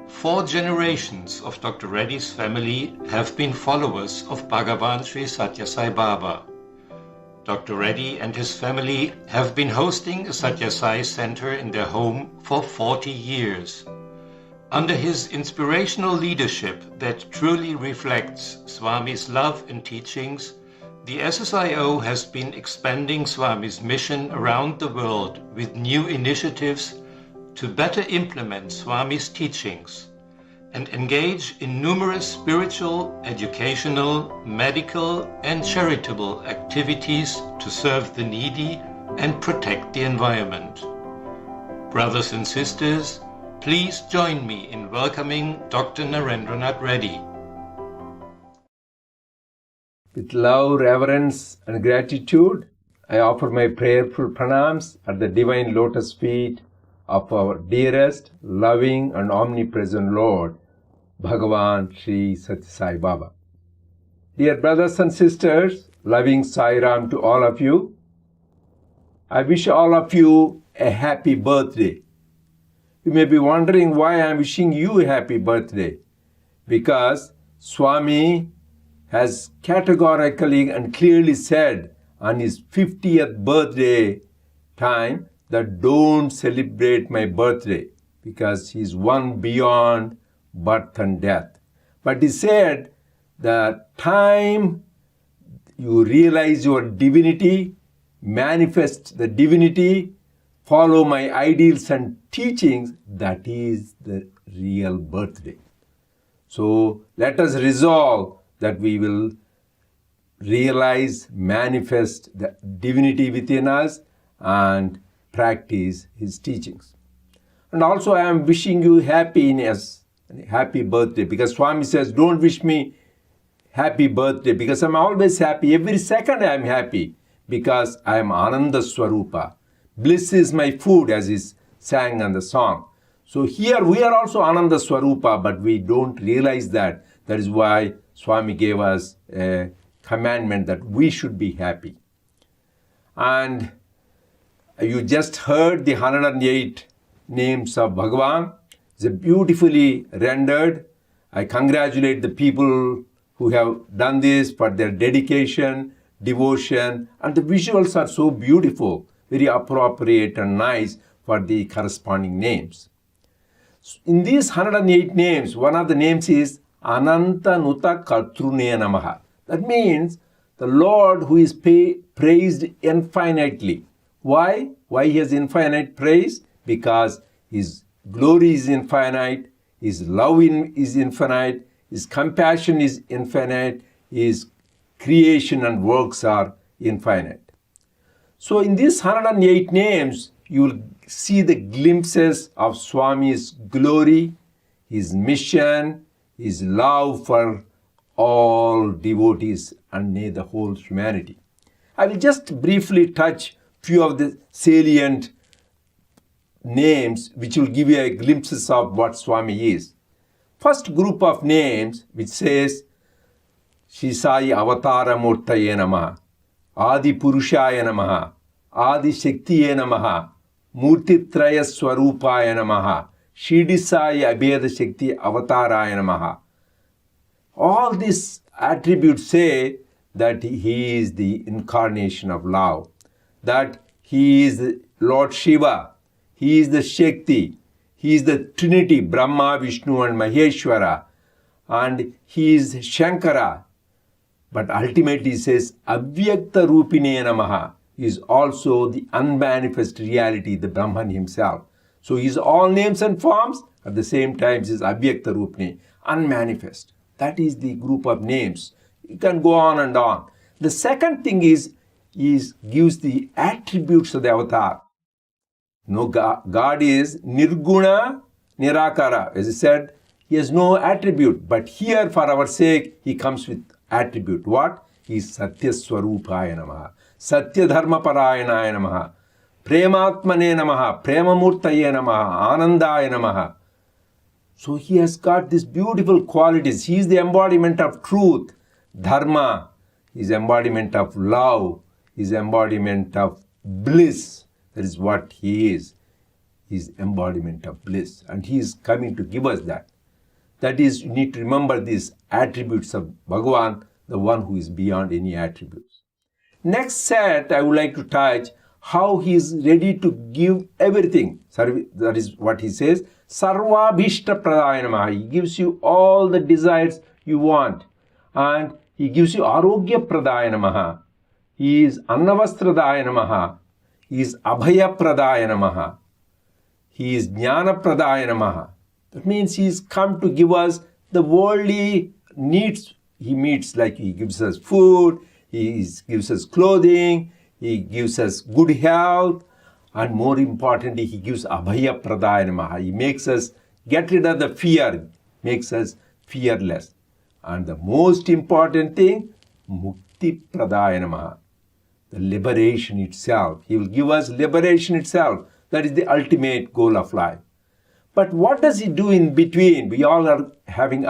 4 generations of Dr. Reddy's family have been followers of Bhagawan Sri Sathya Sai Baba. Dr. Reddy and his family have been hosting a Sathya Sai center in their home for 40 years. Under his inspirational leadership that truly reflects Swami's love and teachings, the SSIO has been expanding Swami's mission around the world with new initiatives to better implement Swami's teachings and engage in numerous spiritual, educational, medical, and charitable activities to serve the needy and protect the environment. Brothers and sisters, please join me in welcoming Dr. Narendra Reddy. With love, reverence, and gratitude, I offer my prayerful pranams at the divine lotus feet of our dearest, loving, and omnipresent Lord, Bhagawan Sri Sathya Sai Baba. Dear brothers and sisters, loving Sai Ram to all of you, I wish all of you a happy birthday. You may be wondering why I am wishing you a happy birthday. Because Swami has categorically and clearly said on his 50th birthday time that don't celebrate my birthday because he's one beyond birth and death. But he said the time you realize your divinity, manifest the divinity, follow my ideals and teachings, that is the real birthday. So let us resolve that we will realize, manifest the divinity within us and practice his teachings. And also I am wishing you happiness, happy birthday, because Swami says, don't wish me happy birthday, because I'm always happy. Every second I am happy, because I am Ananda Swarupa. Bliss is my food, as is sang in the song. So here we are also Ananda Swarupa, but we don't realize that. That is why Swami gave us a commandment that we should be happy. And you just heard the 108 names of Bhagavan. It's beautifully rendered. I congratulate the people who have done this for their dedication, devotion, and the visuals are so beautiful, very appropriate and nice for the corresponding names. In these 108 names, one of the names is Ananta Nuta Kartrune Namaha. That means the Lord who is praised infinitely. Why? Why he has infinite praise? Because his glory is infinite, his love is infinite, his compassion is infinite, his creation and works are infinite. So in these 108 names, you will see the glimpses of Swami's glory, his mission, his love for all devotees and the whole humanity. I will just briefly touch few of the salient names which will give you a glimpses of what Swami is. First group of names which says Shri Sai Avatara Murtaye Namaha, Adi Purushaya Namaha, Adi Shaktiye Namaha, Murtitraya Swarupaya Namaha, Shirdi Sai Abheda Shakti Avataraya Namaha. All these attributes say that he is the incarnation of love, that he is Lord Shiva, he is the Shakti, he is the Trinity, Brahma, Vishnu and Maheshwara, and he is Shankara. But ultimately he says, Avyakta Rupine Namaha, he is also the unmanifest reality, the Brahman himself. So he is all names and forms, at the same time he is Avyakta Rupine, unmanifest. That is the group of names. You can go on and on. The second thing is gives the attributes of the avatar. No, God is Nirguna Nirakara. As I said, he has no attribute. But here, for our sake, he comes with attribute. What? He is Satya Swarupaya Namaha, Satya Dharma Parayanaya Namaha, Prematmane Namaha, Premamurtaye Namaha, Anandaya Namaha. So he has got these beautiful qualities. He is the embodiment of truth, dharma. He is embodiment of love. He is embodiment of bliss. That is what he is. He is embodiment of bliss. And he is coming to give us that. That is, you need to remember these attributes of Bhagavan, the one who is beyond any attributes. Next set, I would like to touch how he is ready to give everything. That is what he says. Sarvabhishta Pradaya Namaha. He gives you all the desires you want. And he gives you Arogya Pradaya Namaha. He is Annavastradaya Namaha. He is Abhaya Pradaya Namaha. He is Jnana Pradaya Namaha. That means he is come to give us the worldly needs he meets, like he gives us food, he gives us clothing, he gives us good health, and more importantly, he gives Abhaya Pradaya Namaha. He makes us get rid of the fear, makes us fearless. And the most important thing, Mukti Pradaya Namaha, the liberation itself. He will give us liberation itself. That is the ultimate goal of life. But what does he do in between? We all are having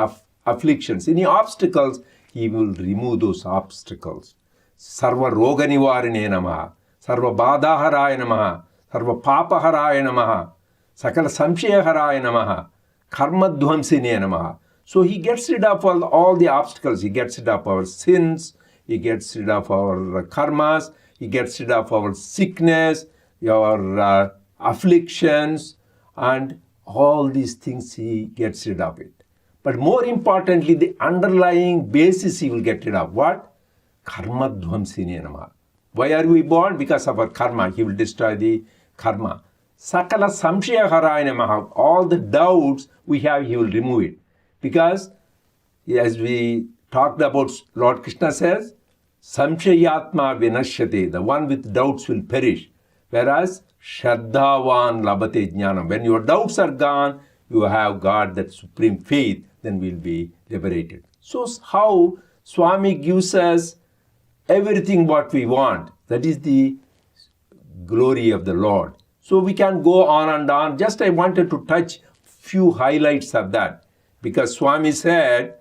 afflictions. Any obstacles, he will remove those obstacles. Sarva Roga Nivarine Namaha, Sarva Badhaharaya Namaha, Sarva Papaharaya Namaha, Sakala Samshayaharaya Namaha, Karma Dhvamsine Namaha. So he gets rid of all the obstacles. He gets rid of our sins, he gets rid of our karmas, he gets rid of our sickness, our afflictions, and all these things he gets rid of it. But more importantly, the underlying basis he will get rid of. What? Karma Dhvamsine Namaha. Why are we born? Because of our karma. He will destroy the karma. Sakala Samshaya Haraya Namaha. All the doubts we have, he will remove it. Because as we talked about, Lord Krishna says, Samshayatma Vinashyate. The one with doubts will perish. Whereas Shraddhavan Labate Jnanam. When your doubts are gone, you have got that supreme faith, then we'll be liberated. So how Swami gives us everything what we want. That is the glory of the Lord. So we can go on and on. Just I wanted to touch few highlights of that. Because Swami said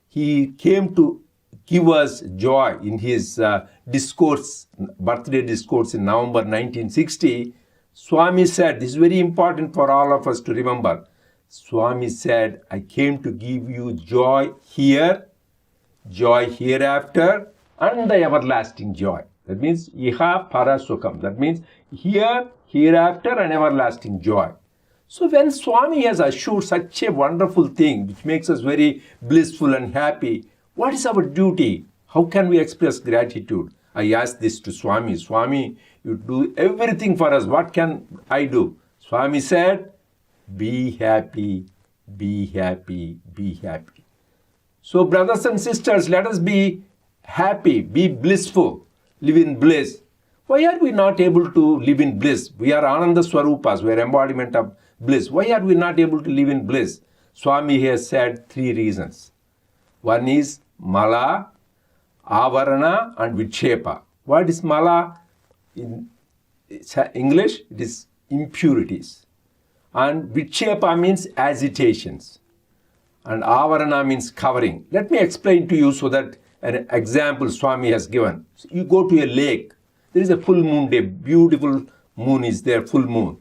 he came to give us joy in his discourse, birthday discourse in November 1960. Swami said, this is very important for all of us to remember. Swami said, I came to give you joy here, joy hereafter, and the everlasting joy. That means Iha Para Sukham. That means here, hereafter, and everlasting joy. So when Swami has assured such a wonderful thing, which makes us very blissful and happy, what is our duty? How can we express gratitude? I asked this to Swami. Swami, you do everything for us. What can I do? Swami said, be happy, be happy, be happy. So brothers and sisters, let us be happy, be blissful, live in bliss. Why are we not able to live in bliss? We are Ananda Swarupas, we are embodiment of bliss. Why are we not able to live in bliss? Swami has said 3 reasons. One is Mala, Avarana, and Vikshepa. What is Mala? In English, it is impurities. And Vikshepa means agitations. And Avarana means covering. Let me explain to you so that an example Swami has given. So you go to a lake. There is a full moon day. Beautiful moon is there, full moon.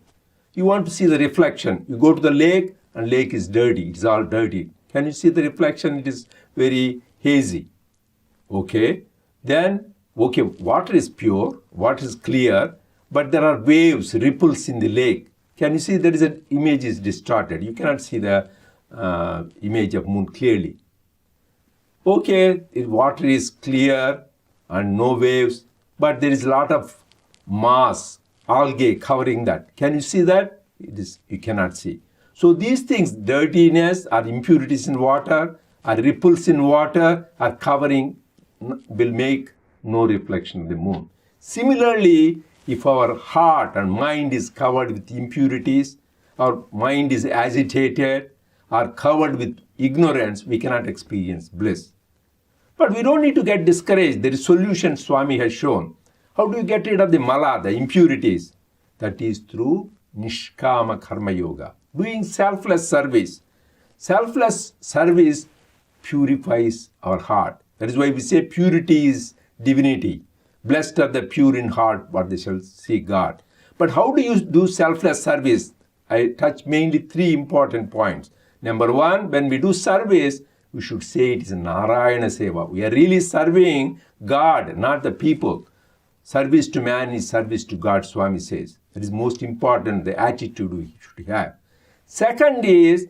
You want to see the reflection. You go to the lake and lake is dirty. It's all dirty. Can you see the reflection? It is very hazy. Okay. Then, okay, water is pure, water is clear, but there are waves, ripples in the lake. Can you see there is an image is distorted? You cannot see the image of moon clearly. Okay, water is clear and no waves, but there is a lot of mass, algae covering that. Can you see that? It is, you cannot see. So these things, dirtiness or impurities in water, or ripples in water, are covering, will make no reflection of the moon. Similarly, if our heart and mind is covered with impurities, our mind is agitated, or covered with ignorance, we cannot experience bliss. But we don't need to get discouraged. There is solution Swami has shown. How do you get rid of the mala, the impurities? That is through Nishkama Karma Yoga, doing selfless service. Selfless service purifies our heart. That is why we say purity is divinity. Blessed are the pure in heart, for they shall see God. But how do you do selfless service? I touch mainly 3 important points. Number 1, when we do service, we should say it is Narayana Seva. We are really serving God, not the people. Service to man is service to God, Swami says. That is most important, the attitude we should have. Second is,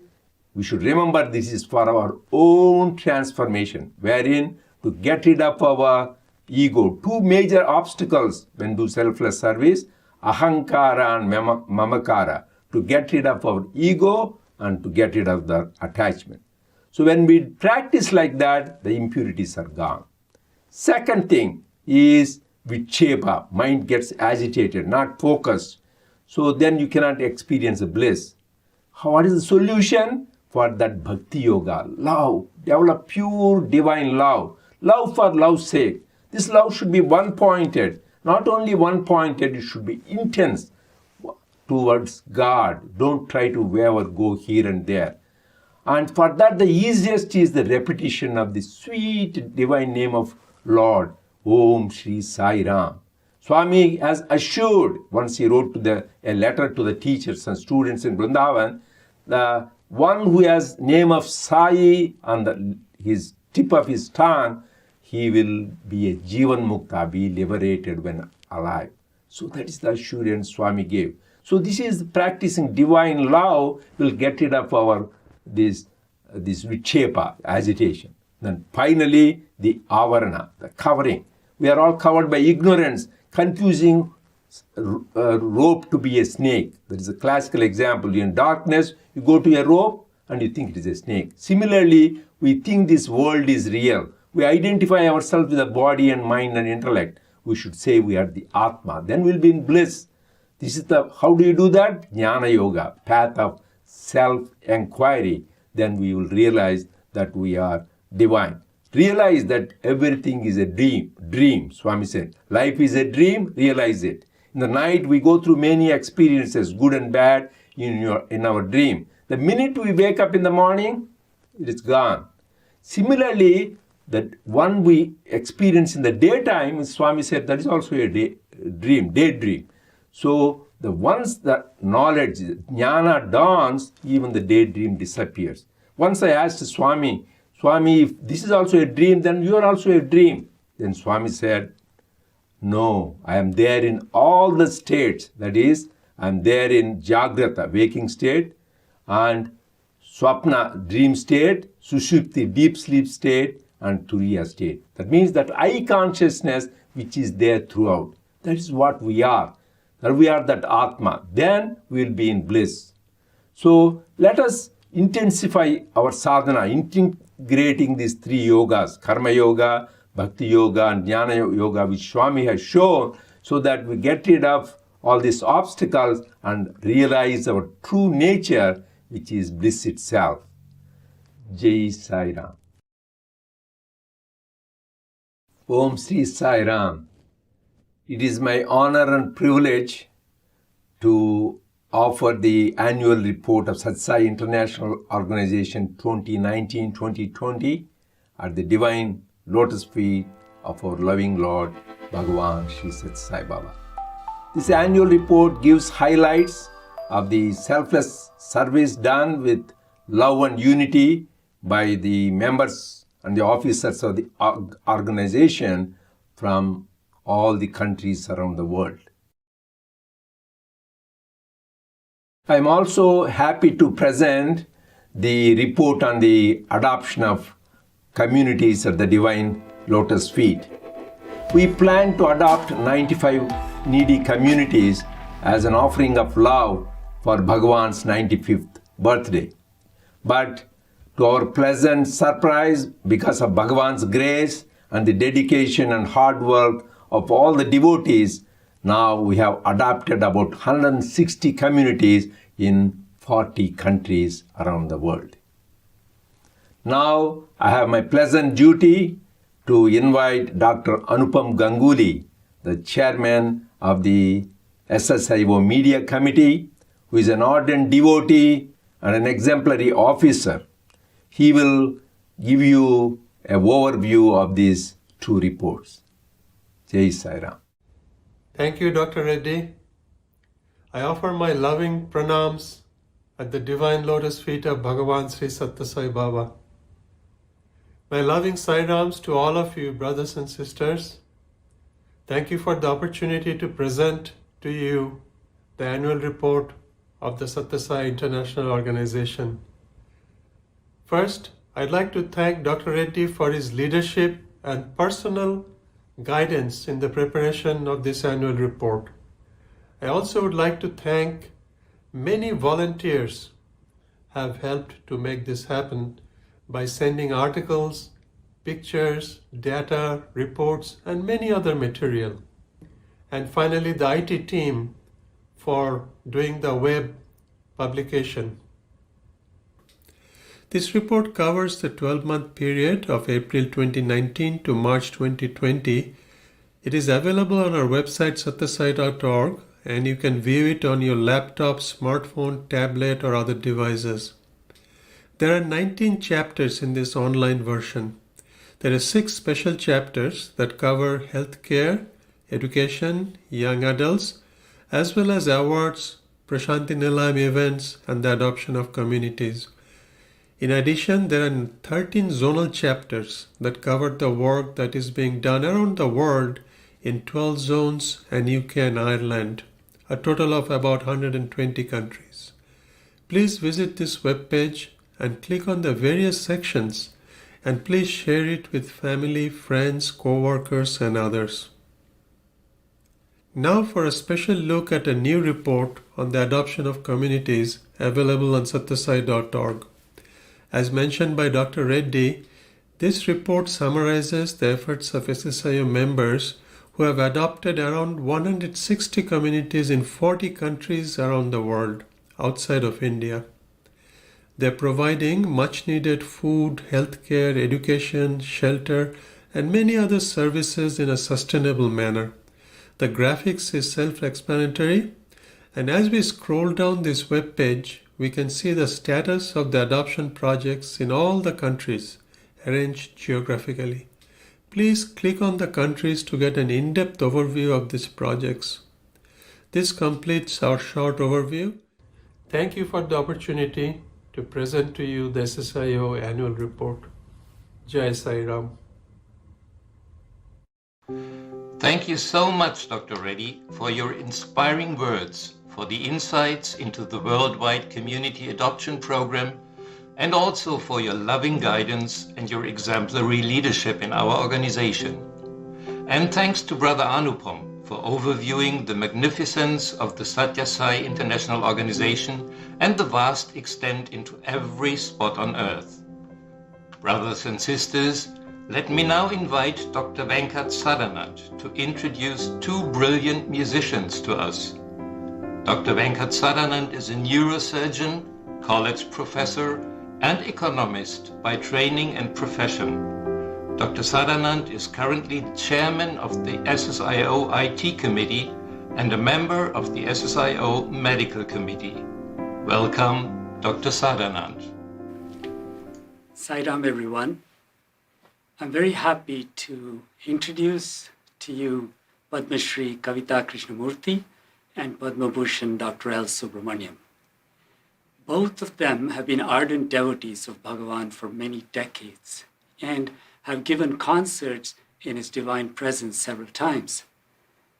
we should remember this is for our own transformation, wherein to get rid of our ego. 2 major obstacles when do selfless service, ahankara and mamakara, to get rid of our ego and to get rid of the attachment. So when we practice like that, the impurities are gone. Second thing is vikshepa, mind gets agitated, not focused. So then you cannot experience the bliss. What is the solution? For that bhakti yoga, love, develop pure divine love, love for love's sake. This love should be one-pointed, not only one-pointed, it should be intense towards God. Don't try to waver, go here and there. And for that, the easiest is the repetition of the sweet divine name of Lord, Om Shri Sai Ram. Swami has assured, once he wrote a letter to the teachers and students in Vrindavan, the one who has name of Sai on his tip of his tongue, he will be a Jivan Mukta, be liberated when alive. So that is the assurance Swami gave. So this is practicing divine love will get rid of our this vikshepa, agitation. Then finally, the avarana, the covering. We are all covered by ignorance, confusing rope to be a snake. That is a classical example. In darkness, you go to a rope and you think it is a snake. Similarly, we think this world is real. We identify ourselves with the body and mind and intellect. We should say we are the Atma. Then we'll be in bliss. This is how do you do that? Jnana Yoga, path of self-enquiry. Then we will realize that we are divine. Realize that everything is a dream. Swami said, life is a dream, realize it. In the night, we go through many experiences, good and bad, in our dream. The minute we wake up in the morning, it is gone. Similarly, that one we experience in the daytime, Swami said, that is also a daydream. So once the knowledge, jnana dawns, even the daydream disappears. Once I asked Swami, if this is also a dream, then you are also a dream. Then Swami said, no, I am there in all the states. That is, I am there in Jagrata, waking state, and Swapna, dream state, Sushupti, deep sleep state, and Turiya state. That means that I consciousness which is there throughout. That is what we are. That we are that Atma. Then we will be in bliss. So let us intensify our sadhana, integrating these 3 yogas, Karma Yoga, Bhakti Yoga, and Jnana Yoga, which Swami has shown, so that we get rid of all these obstacles and realize our true nature, which is bliss itself. Jai Sai Ram. Om Sri Sai Ram. It is my honor and privilege to offer the annual report of Sathya Sai International Organization 2019-2020 at the divine lotus feet of our loving Lord, Bhagawan Sri Sathya Sai Baba. This annual report gives highlights of the selfless service done with love and unity by the members and the officers of the organization from all the countries around the world. I am also happy to present the report on the adoption of communities at the Divine Lotus Feet. We plan to adopt 95 needy communities as an offering of love for Bhagawan's 95th birthday. But to our pleasant surprise, because of Bhagawan's grace and the dedication and hard work of all the devotees, now we have adopted about 160 communities in 40 countries around the world. Now I have my pleasant duty to invite Dr. Anupam Ganguly, the chairman of the SSIO Media Committee, who is an ardent devotee and an exemplary officer. He will give you an overview of these two reports. Jai Sai Ram. Thank you, Dr. Reddy. I offer my loving pranams at the divine lotus feet of Bhagawan Sri Sathya Sai Baba. My loving Sairams to all of you, brothers and sisters. Thank you for the opportunity to present to you the annual report of the Sathya Sai International Organization. First, I'd like to thank Dr. Reddy for his leadership and personal guidance in the preparation of this annual report. I also would like to thank many volunteers who have helped to make this happen by sending articles, pictures, data, reports, and many other material. And finally, the IT team for doing the web publication. This report covers the 12-month period of April 2019 to March 2020. It is available on our website sathyasai.org, and you can view it on your laptop, smartphone, tablet, or other devices. There are 19 chapters in this online version. There are 6 special chapters that cover healthcare, education, young adults, as well as awards, Prasanthi Nilayam events, and the adoption of communities. In addition, there are 13 zonal chapters that cover the work that is being done around the world in 12 zones and UK and Ireland, a total of about 120 countries. Please visit this webpage and click on the various sections, and please share it with family, friends, co-workers, and others. Now for a special look at a new report on the adoption of communities available on sathyasai.org. As mentioned by Dr. Reddy, this report summarizes the efforts of SSIO members who have adopted around 160 communities in 40 countries around the world, outside of India. They're providing much-needed food, healthcare, education, shelter, and many other services in a sustainable manner. The graphics is self-explanatory, and as we scroll down this web page, we can see the status of the adoption projects in all the countries, arranged geographically. Please click on the countries to get an in-depth overview of these projects. This completes our short overview. Thank you for the opportunity to present to you the SSIO annual report. Jai Sai Ram. Thank you so much, Dr. Reddy, for your inspiring words, for the insights into the worldwide community adoption program, and also for your loving guidance and your exemplary leadership in our organization. And thanks to Brother Anupam for overviewing the magnificence of the Sathya Sai International Organization and the vast extent into every spot on earth. Brothers and sisters, let me now invite Dr. Venkat Sadanand to introduce 2 brilliant musicians to us. Dr. Venkat Sadanand is a neurosurgeon, college professor, and economist by training and profession. Dr. Sadanand is currently the chairman of the SSIO IT Committee and a member of the SSIO Medical Committee. Welcome, Dr. Sadanand. Sairam, everyone. I'm very happy to introduce to you Padma Shri Kavita Krishnamurthy and Padma Bhushan Dr. L. Subramaniam. Both of them have been ardent devotees of Bhagawan for many decades and have given concerts in his divine presence several times.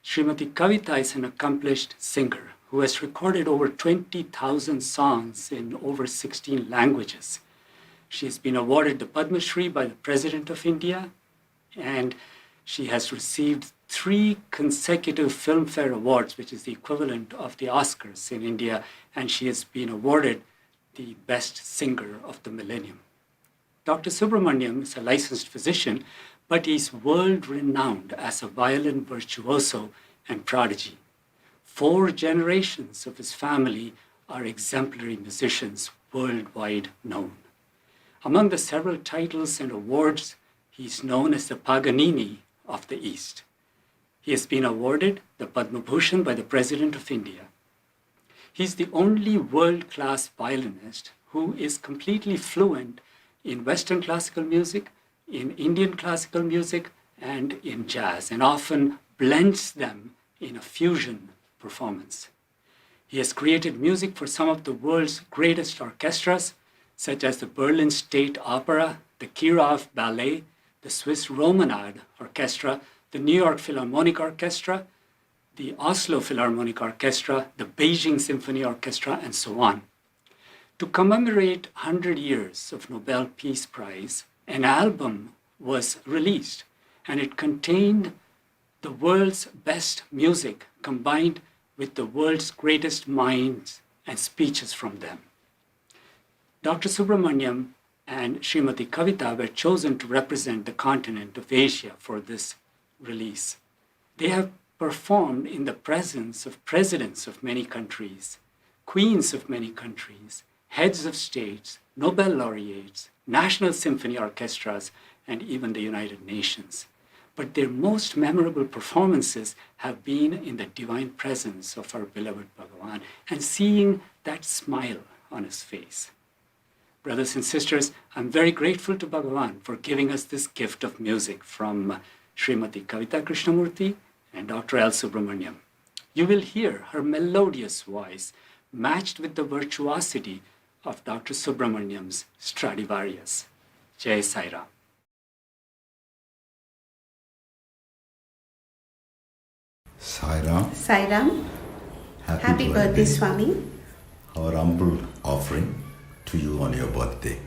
Srimati Kavita is an accomplished singer who has recorded over 20,000 songs in over 16 languages. She has been awarded the Padma Shri by the President of India, and she has received 3 consecutive Filmfare Awards, which is the equivalent of the Oscars in India, and she has been awarded the Best Singer of the Millennium. Dr. Subramaniam is a licensed physician, but he's world-renowned as a violin virtuoso and prodigy. 4 generations of his family are exemplary musicians worldwide known. Among the several titles and awards He's known as the Paganini of the East. He has been awarded the Padma Bhushan by the President of India. He's the only world-class violinist who is completely fluent in Western classical music, in Indian classical music, and in jazz, and often blends them in a fusion performance. He has created music for some of the world's greatest orchestras, such as the Berlin State Opera, the Kirov Ballet, the Swiss Romanade Orchestra, the New York Philharmonic Orchestra, the Oslo Philharmonic Orchestra, the Beijing Symphony Orchestra, and so on. To commemorate 100 years of Nobel Peace Prize, an album was released, and it contained the world's best music combined with the world's greatest minds and speeches from them. Dr. Subramaniam and Srimati Kavita were chosen to represent the continent of Asia for this release. They have performed in the presence of presidents of many countries, queens of many countries, heads of states, Nobel laureates, national symphony orchestras, and even the United Nations. But their most memorable performances have been in the divine presence of our beloved Bhagawan and seeing that smile on his face. Brothers and sisters, I'm very grateful to Bhagawan for giving us this gift of music from Srimati Kavita Krishnamurti and Dr. L. Subramaniam. You will hear her melodious voice matched with the virtuosity of Dr. Subramaniam's Stradivarius. Jai Sai Ram. Sai Ram. Sai Ram. Happy birthday, Swami. Our humble offering to you on your birthday.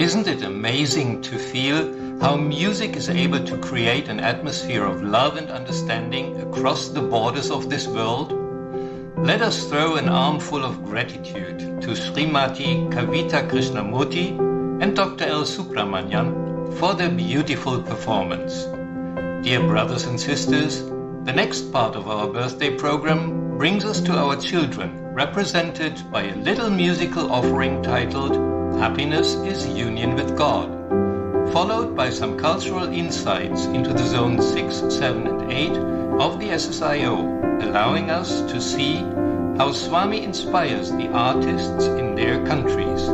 Isn't it amazing to feel how music is able to create an atmosphere of love and understanding across the borders of this world? Let us throw an armful of gratitude to Srimati Kavita Krishnamurti and Dr. L. Subramanian for their beautiful performance. Dear brothers and sisters, the next part of our birthday program brings us to our children, represented by a little musical offering titled Happiness is Union with God, followed by some cultural insights into the zones 6, 7 and 8 of the SSIO, allowing us to see how Swami inspires the artists in their countries.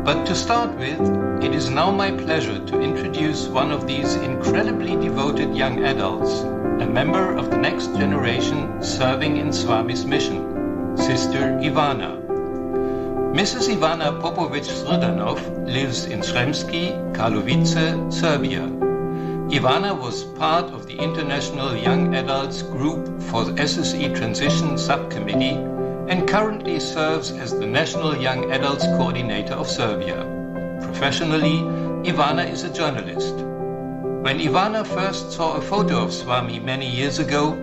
But to start with, it is now my pleasure to introduce one of these incredibly devoted young adults, a member of the next generation serving in Swami's mission, Sister Ivana. Mrs. Ivana Popovic-Srdanov lives in Sremski, Karlovice, Serbia. Ivana was part of the International Young Adults Group for the SSE Transition Subcommittee and currently serves as the National Young Adults Coordinator of Serbia. Professionally, Ivana is a journalist. When Ivana first saw a photo of Swami many years ago,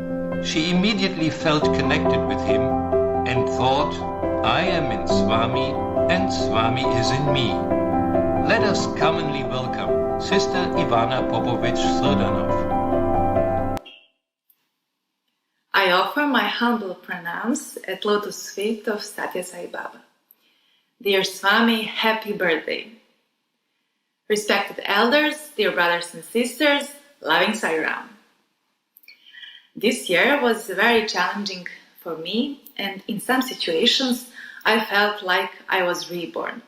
she immediately felt connected with him and thought, I am in Swami and Swami is in me. Let us commonly welcome Sister Ivana Popovic-Srdanov. I offer my humble pranams at Lotus feet of Sathya Sai Baba. Dear Swami, happy birthday. Respected elders, dear brothers and sisters, loving Sai Ram. This year was very challenging for me, and in some situations I felt like I was reborn.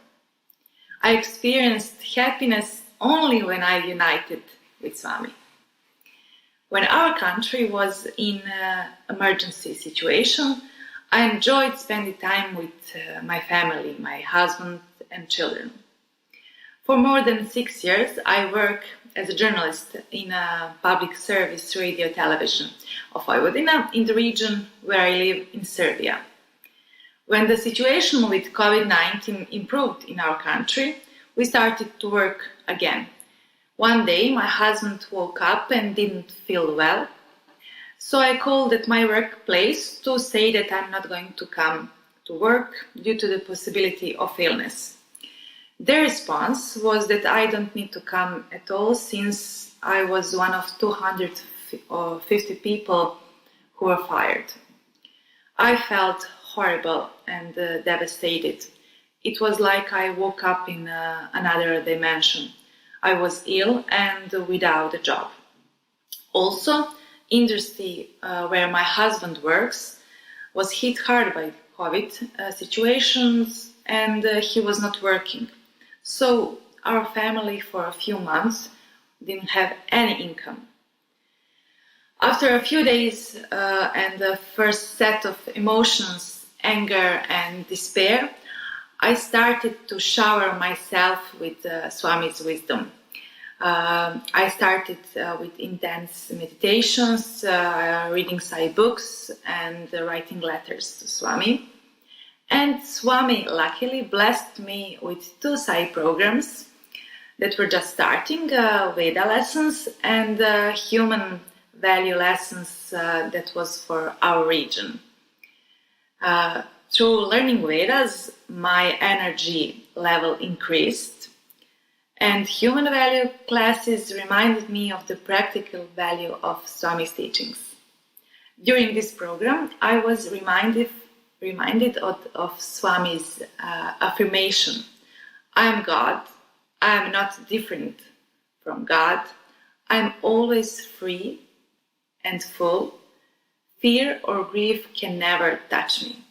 I experienced happiness only when I united with Swami. When our country was in an emergency situation, I enjoyed spending time with my family, my husband and children. For more than 6 years, I work as a journalist in a public service radio television of Vojvodina in the region where I live in Serbia. When the situation with COVID-19 improved in our country, we started to work again. One day, my husband woke up and didn't feel well, so I called at my workplace to say that I'm not going to come to work due to the possibility of illness. Their response was that I don't need to come at all since I was one of 250 people who were fired. I felt horrible and devastated. It was like I woke up in another dimension. I was ill and without a job. Also, industry where my husband works was hit hard by COVID situations and he was not working. So our family for a few months didn't have any income. After a few days and the first set of emotions, anger and despair, I started to shower myself with Swami's wisdom. I started with intense meditations, reading Sai books and writing letters to Swami. And Swami luckily blessed me with 2 Sai programs that were just starting, Veda lessons and human value lessons that was for our region. Through learning Vedas, my energy level increased, and human value classes reminded me of the practical value of Swami's teachings. During this program, I was reminded of Swami's affirmation, I am God, I am not different from God, I am always free and full, fear or grief can never touch me.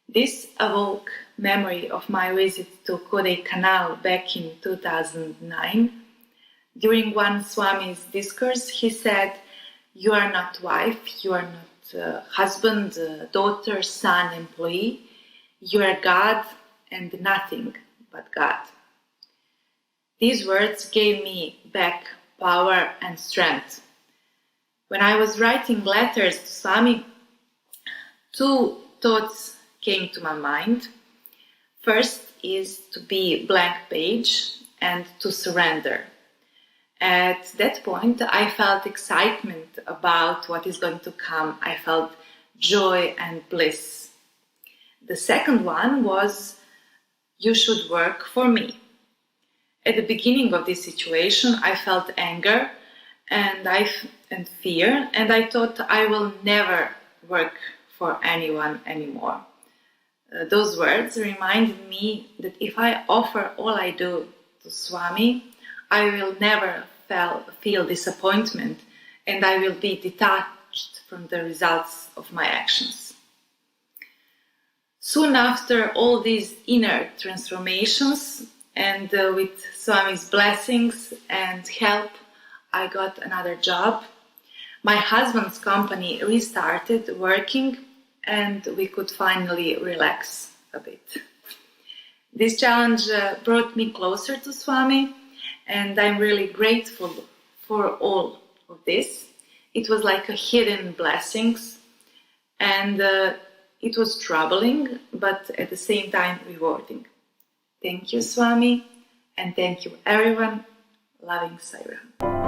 This awoke memory of my visit to Kodaikanal back in 2009. During one Swami's discourse, he said, you are not wife, you are not husband, daughter, son, employee. You are God and nothing but God. These words gave me back power and strength. When I was writing letters to Swami, 2 thoughts came to my mind. First is to be blank page and to surrender. At that point, I felt excitement about what is going to come. I felt joy and bliss. The second one was, you should work for me. At the beginning of this situation, I felt anger and fear, and I thought I will never work for anyone anymore. Those words reminded me that if I offer all I do to Swami, I will never feel disappointment, and I will be detached from the results of my actions. Soon after all these inner transformations, and with Swami's blessings and help, I got another job. My husband's company restarted working, and we could finally relax a bit. This challenge brought me closer to Swami, and I'm really grateful for all of this. It was like a hidden blessings, and it was troubling, but at the same time rewarding. Thank you, Swami, and thank you, everyone. Loving Sai Ram.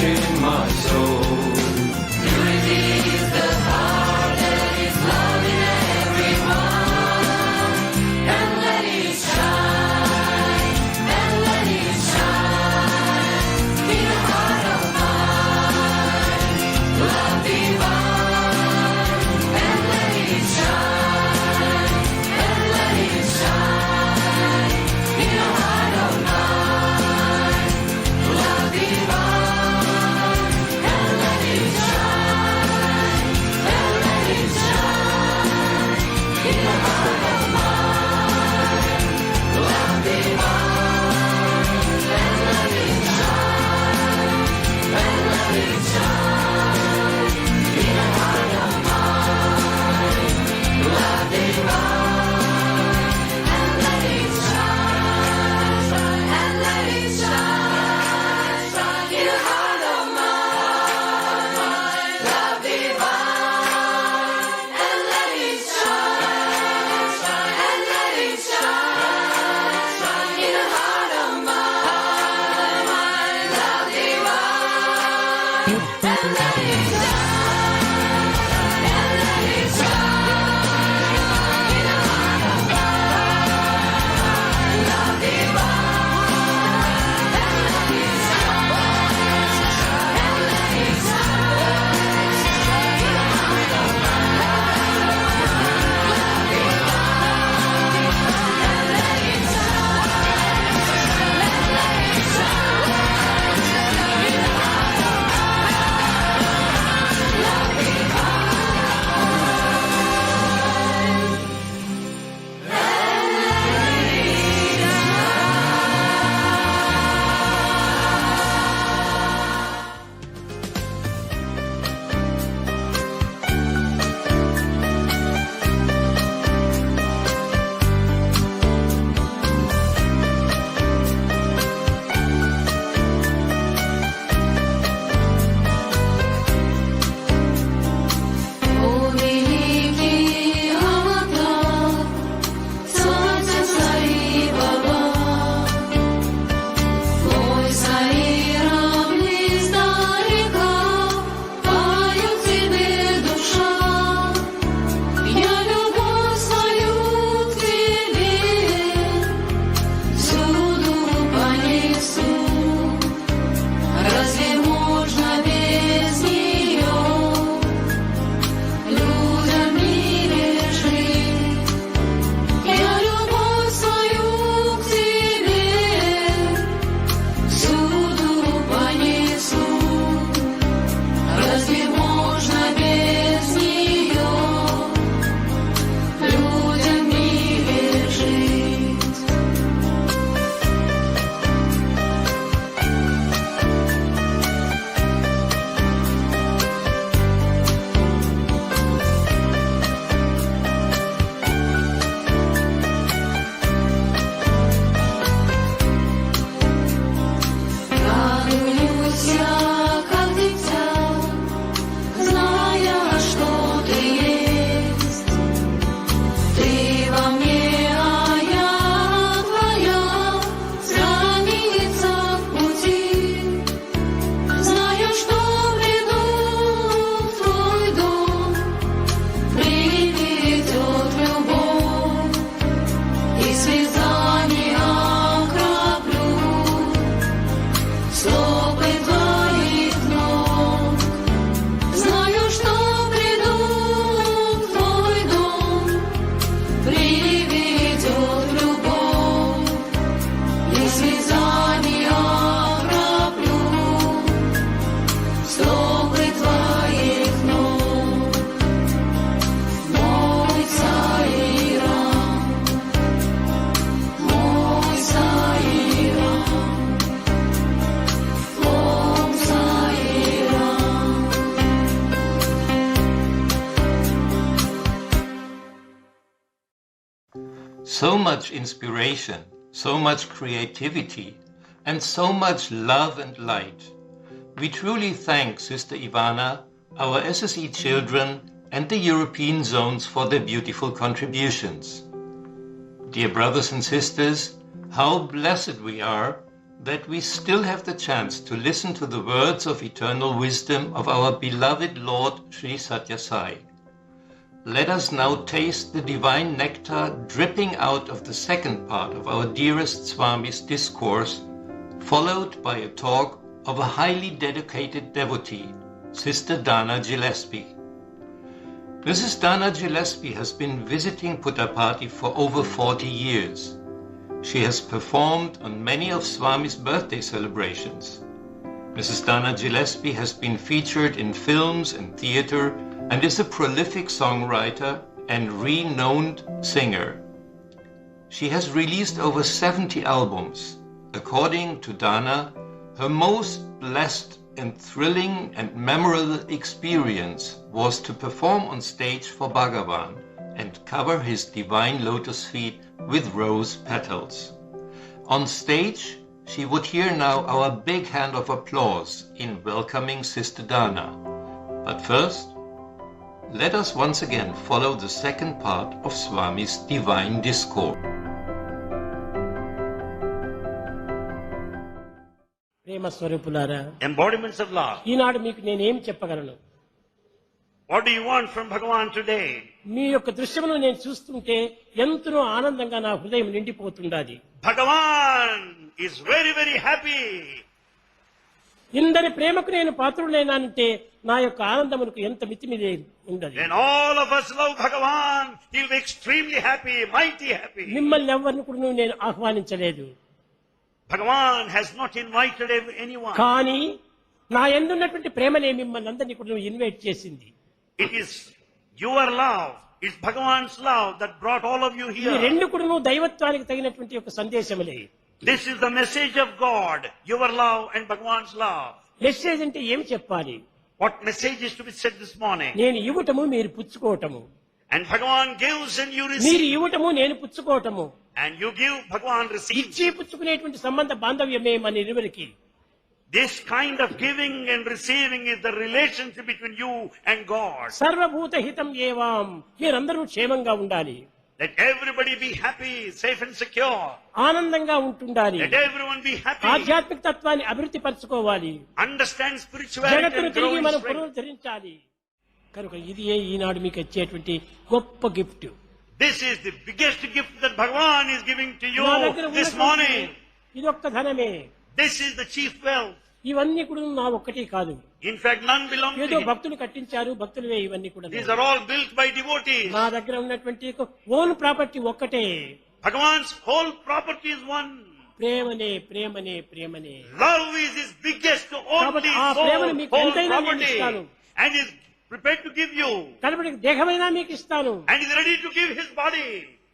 in my soul. Unity is the heart that is love in everyone. And let it shine, and let it shine in the heart of mine. Love divine, and let it shine, and let it shine in the heart of mine. Love divine, and let it shine, and let it shine in the heart of mine. Love divine, and let it shine, and let it shine in the heart of mine. Love divine, and let it shine, and let it shine in the heart of mine. Love divine, and let it shine, and let it shine in the heart of mine. Love divine, and let it shine, and let it shine in the heart of mine. Love divine, and let it shine, and let it shine in the heart of О великий аватар, Сатя Сай Баба, твой Саирам издалека, поет тебе душа. Я любовь свою к тебе всюду понесу. Разве можно без нее людям в мире жить? Я любовь свою к тебе всюду понесу. Разве можно без нее людям в мире жить? Радуюсь я, как дитя, зная, что ты есть. Ты во мне, а я твоя, страница в пути. Знаю, что приду в твой дом, приведет любовь, и слезами окроплю стопы твоих ног. Знаю, что приду в твой дом, приведет любовь, и слезами окроплю стопы твоих ног. Мой Саирам, мой Саирам, Om Sairam. So much inspiration, so much creativity, and so much love and light. We truly thank Sister Ivana, our SSE children, and the European zones for their beautiful contributions. Dear brothers and sisters, how blessed we are that we still have the chance to listen to the words of eternal wisdom of our beloved Lord Sri Sathya Sai. Let us now taste the divine nectar dripping out of the second part of our dearest Swami's discourse, followed by a talk of a highly dedicated devotee, Sister Dana Gillespie. Mrs. Dana Gillespie has been visiting Puttaparthi for over 40 years. She has performed on many of Swami's birthday celebrations. Mrs. Dana Gillespie has been featured in films and theatre and is a prolific songwriter and renowned singer. She has released over 70 albums. According to Dana, her most blessed and thrilling and memorable experience was to perform on stage for Bhagawan and cover his divine lotus feet with rose petals. On stage, she would hear now our big hand of applause in welcoming Sister Dana. But first, let us once again follow the second part of Swami's divine discourse. ప్రేమ స్వరూపులారా, embodiments of love. ఈనాడు మీకు నేనేం చెప్పగలను? What do you want from Bhagawan today? మీ యొక్క దృశ్యమును నేను చూస్తుంటే ఎంతో ఆనందంగా నా హృదయం నిండిపోతుండాది. Bhagawan is very, very happy. ఇందరి ప్రేమకు నేను పాత్రుడైనానంటే నా యొక్క ఆనందమునకు ఎంత మితిమిది ఉండదు. When all of us love Bhagawan, he will be extremely happy, mighty happy. మిమ్మల్ని ఎవరిని కూడా నేను ఆహ్వానించలేదు. Bhagawan has not invited anyone. కానీ నా యందున్నటువంటి ప్రేమనే మిమ్మల్ని అందరినీ కూడా ఇన్వైట్ చేసింది. It is your love, it's Bhagawan's love that brought all of you ఈ here. రెండు కూడా దైవత్వానికి తగినటువంటి ఒక సందేశములే. This is the message of God, your love and Bhagawan's love. Message అంటే ఏమి చెప్పాలి? What message is to be said this morning? నేను ఇవ్వటము, మీరు పుచ్చుకోవటము. And Bhagawan gives and you మీరు receive. ఇవ్వటము, నేను పుచ్చుకోవటము. And you give, Bhagawan receives. ఇచ్చి పుచ్చుకునేటువంటి సంబంధ బాంధవ్యమే మన ఇరువురికి. This kind of giving and receiving is the relationship between you and God. సర్వభూత హితం ఏవాం, మీరందరూ క్షేమంగా ఉండాలి. Let everybody be happy, safe and secure. ఆనందంగా ఉంటుండాలి. Let everyone be happy. ఆధ్యాత్మిక తత్వాన్ని అభివృద్ధి పరచుకోవాలి. Understand spirituality జగత్తును and grow తిరిగి in మనం strength. పునరుద్ధరించాలి. కనుక ఇది ఈనాడు మీకు వచ్చేటువంటి గొప్ప gift. This is the biggest gift that Bhagavan is giving to you నా దగ్గర this ఉన్నటువంటి morning. ఇదొక్క ధనమే. This is the chief wealth. ఇవన్నీ కూడా నా ఒక్కటి కాదు. In fact, none belong to ఏదో him. భక్తులు కట్టించారు, భక్తులవే ఇవన్నీ కూడా. These are all built by devotees. నా దగ్గర ఉన్నటువంటి ఓన్ ప్రాపర్టీ ఒక్కటే. Bhagavan's whole property is one. ప్రేమనే ప్రేమనే ప్రేమనే. Love is his biggest, only కాబట్టి ఆ ప్రేమను మీకు whole ఎంతైనా నేను property. ఇస్తాను. And is prepared to give you. కాబట్టి దేహమైనా మీకు ఇస్తాను. And is ready to give his body.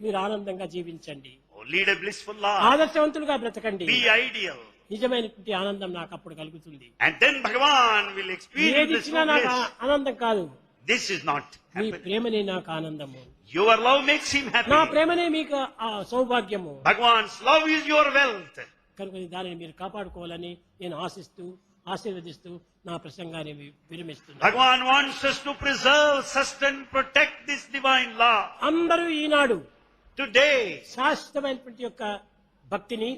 మీరు ఆనందంగా జీవించండి. Oh, lead a blissful life. ఆదర్శవంతులుగా బ్రతకండి. Be ideal. నిజమైనటువంటి ఆనందం నాకు అప్పుడు కలుగుతుంది. And then Bhagavan will experience ఏది this ఇచ్చినా నాకు bliss. ఆనందం కాదు. This is not me happening. ప్రేమనే నాకు ఆనందము. Your love makes him happy. నా ప్రేమనే మీకు ఆ సౌభాగ్యము. Bhagavan's love is your wealth. కనుక దానిని మీరు కాపాడుకోవాలని నేను ఆశిస్తూ ఆశీర్వదిస్తూ నా ప్రసంగాన్ని విరమిస్తున్నాను. Bhagavan wants us to preserve, sustain, protect this divine love. అందరూ ఈనాడు Today, శాశ్వతమైనటువంటి యొక్క భక్తిని,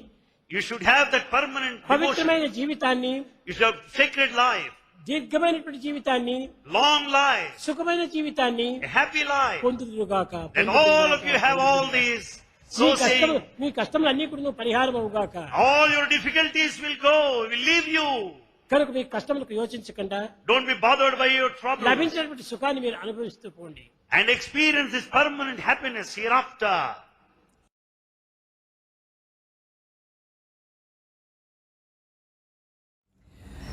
you should have that permanent devotion. పవిత్రమైన జీవితాన్ని, You should have sacred life, దీర్ఘమైనటువంటి జీవితాన్ని, long life, సుఖమైన జీవితాన్ని a happy life. పొందుదురుగాక. And all of you have all these. So saying, మీ కష్టములు అన్ని కూడా పరిహారం అవుగాక. all your difficulties will go, will leave you. కనుక మీ కష్టములకు యోచించకుండా Don't be bothered by your troubles. లభించినటువంటి సుఖాన్ని మీరు అనుభవిస్తూ పోండి. And experience this permanent happiness hereafter.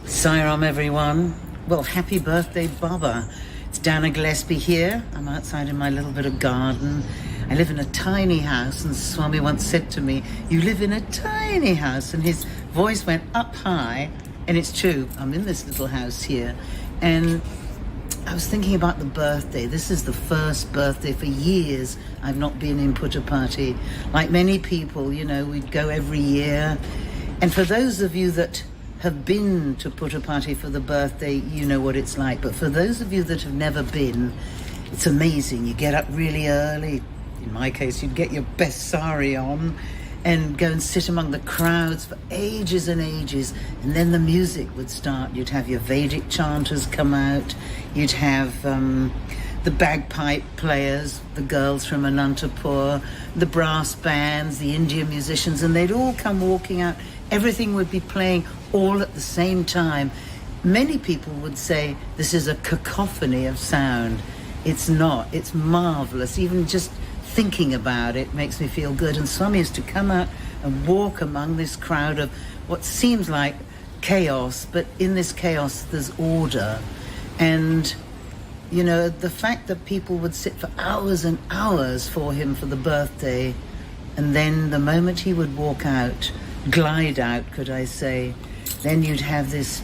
Sairam, everyone. Well, happy birthday, Baba. It's Dana Gillespie here. I'm outside in my little bit of garden. I live in a tiny house, and Swami once said to me, "You live in a tiny house," and his voice went up high, and it's true. I'm in this little house here, and I was thinking about the birthday. This is the first birthday for years I've not been in Puttaparthi. Like many people, you know, we'd go every year. And for those of you that have been to Puttaparthi for the birthday, you know what it's like. But for those of you that have never been, it's amazing. You get up really early. In my case, you'd get your best sari on, and go and sit among the crowds for ages and ages, and then the music would start. You'd have your Vedic chanters come out, you'd have the bagpipe players, the girls from Anantapur, the brass bands, the Indian musicians, and they'd all come walking out. Everything would be playing all at the same time. Many people would say this is a cacophony of sound. It's not. It's marvelous. Even just thinking about it makes me feel good. And Swami used to come out and walk among this crowd of what seems like chaos, but in this chaos there's order. And, you know, the fact that people would sit for hours and hours for him for the birthday, and then the moment he would walk out, glide out, could I say, then you'd have this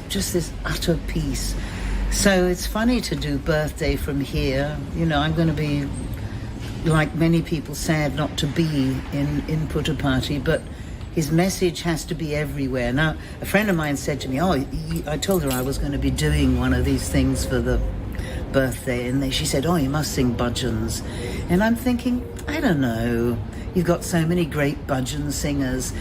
utter peace. So it's funny to do birthday from here. You know, I'm going to be, like many people, sad not to be in Puttaparthi, but his message has to be everywhere. Now, a friend of mine said to me, I told her I was going to be doing one of these things for the birthday, and she said, you must sing bhajans. And I'm thinking, I don't know, you've got so many great bhajan singers,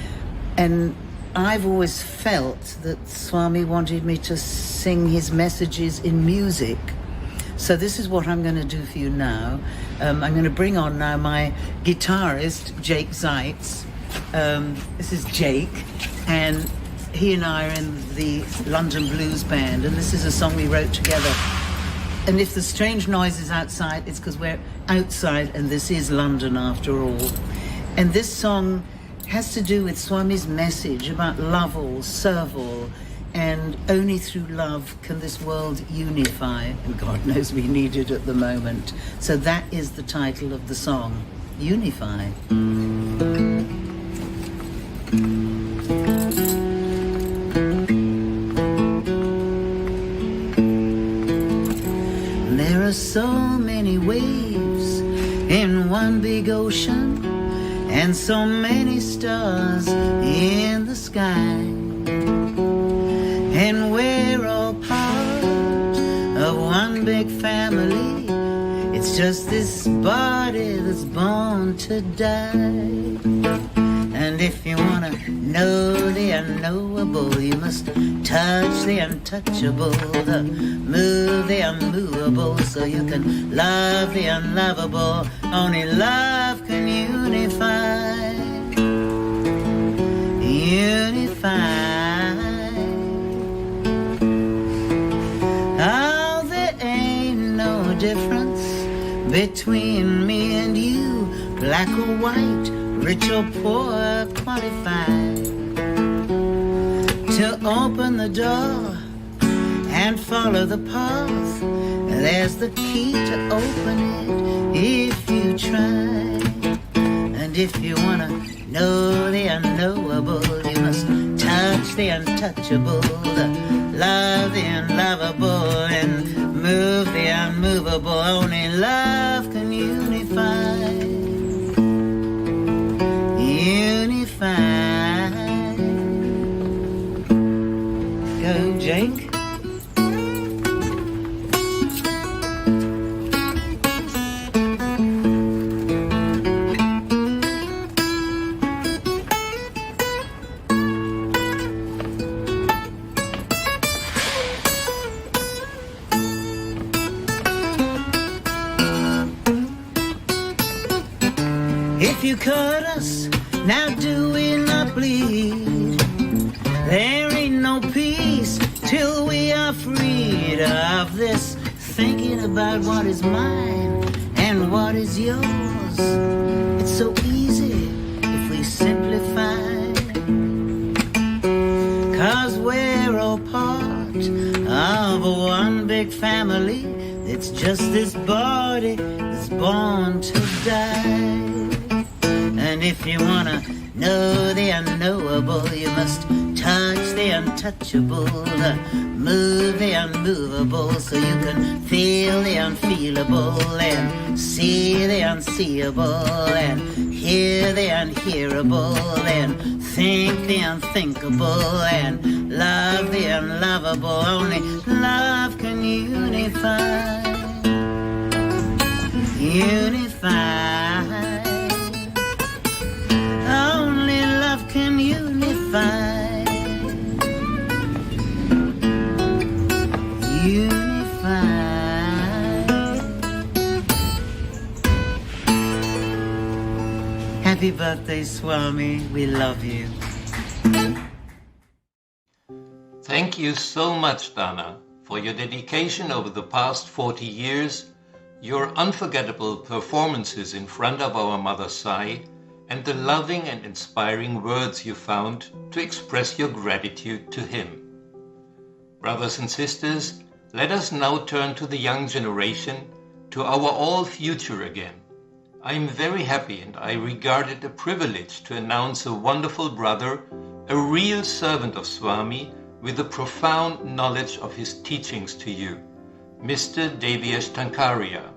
and I've always felt that Swami wanted me to sing his messages in music. So this is what I'm going to do for you now. I'm going to bring on now my guitarist, Jake Zeitz. This is Jake, and he and I are in the London Blues Band, and this is a song we wrote together. And if there's strange noises outside, it's because we're outside, and this is London after all. And this song has to do with Swami's message about love all, serve all, and only through love can this world unify, and God knows we need it at the moment. So that is the title of the song, Unify. There are so many waves in one big ocean, and so many stars in the sky, and we're all part of one big family. It's just this body that's born to die. And if you want to know the unknowable, you must touch the untouchable, move the unmovable, so you can love the unlovable. Only love can unify. Unify. Oh, there ain't no difference between me and you, black or white, rich or poor, qualified to open the door and follow the path. There's the key to open it if you try. And if you want to know the unknowable, you must touch the untouchable, love the unlovable, and move the unmovable. Only love can unify. Unify. Go, Jake. If you cut us, now do we not bleed? There ain't no peace till we are freed of this thinking about what is mine and what is yours. It's so easy if we simplify, 'cause we're all part of one big family. It's just this body that's born to die. And if you want to know the unknowable, you must touch the untouchable, move the unmovable, so you can feel the unfeelable, and see the unseeable, and hear the unhearable, and think the unthinkable, and love the unlovable. Only love can unify. Unify. Only unified. Happy birthday, Swami. We love you. Thank you so much, Dana, for your dedication over the past 40 years, your unforgettable performances in front of our Mother Sai, and the loving and inspiring words you found to express your gratitude to him. Brothers and sisters, let us now turn to the young generation, to our all future again. I am very happy and I regard it a privilege to announce a wonderful brother, a real servant of Swami, with a profound knowledge of his teachings to you, Mr. Devyesh Tankaria.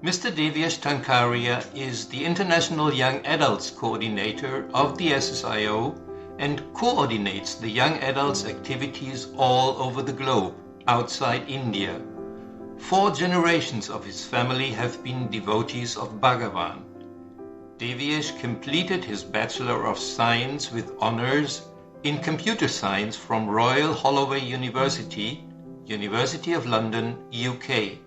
Mr. Devyesh Tankaria is the International Young Adults Coordinator of the SSIO and coordinates the young adults' activities all over the globe, outside India. 4 generations of his family have been devotees of Bhagawan. Devyesh completed his Bachelor of Science with honors in Computer Science from Royal Holloway University, University of London, UK.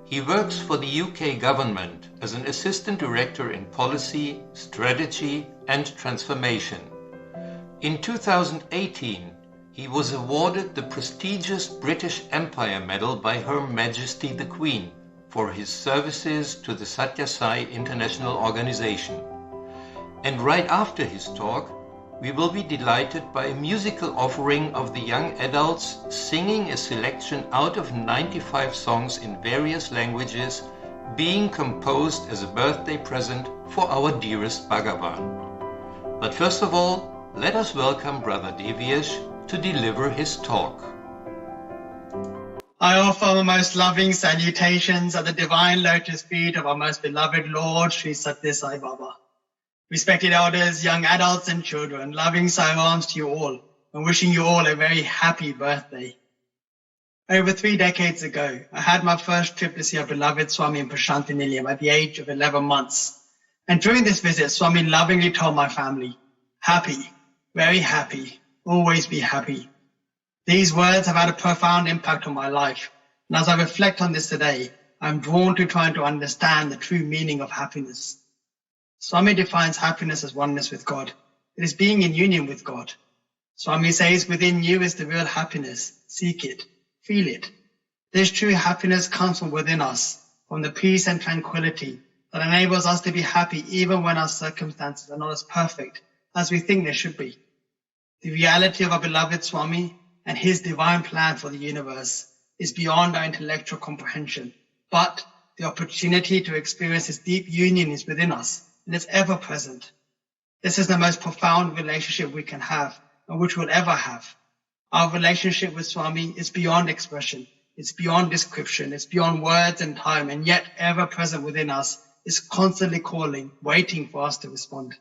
He works for the UK government as an Assistant Director in Policy, Strategy and Transformation. In 2018, he was awarded the prestigious British Empire Medal by Her Majesty the Queen for his services to the Sathya Sai International Organization. And right after his talk, we will be delighted by a musical offering of the young adults singing a selection out of 95 songs in various languages being composed as a birthday present for our dearest Bhagawan. But first of all, let us welcome Brother Devyesh to deliver his talk. I offer my most loving salutations at the divine lotus feet of our most beloved Lord, Sri Sathya Sai Baba. Respected elders, young adults and children, loving salams to you all and wishing you all a very happy birthday. Over 3 decades ago, I had my first trip to see our beloved Swami in Prasanthi Nilayam at the age of 11 months. And during this visit, Swami lovingly told my family, happy, very happy, always be happy. These words have had a profound impact on my life. And as I reflect on this today, I'm drawn to trying to understand the true meaning of happiness. Swami defines happiness as oneness with God. It is being in union with God. Swami says within you is the real happiness. Seek it. Feel it. This true happiness comes from within us, from the peace and tranquility that enables us to be happy even when our circumstances are not as perfect as we think they should be. The reality of our beloved Swami and his divine plan for the universe is beyond our intellectual comprehension, but the opportunity to experience his deep union is within us. And it's ever present. This is the most profound relationship we can have and which we'll ever have. Our relationship with Swami is beyond expression. It's beyond description. It's beyond words and time, and yet ever present within us is constantly calling, waiting for us to respond.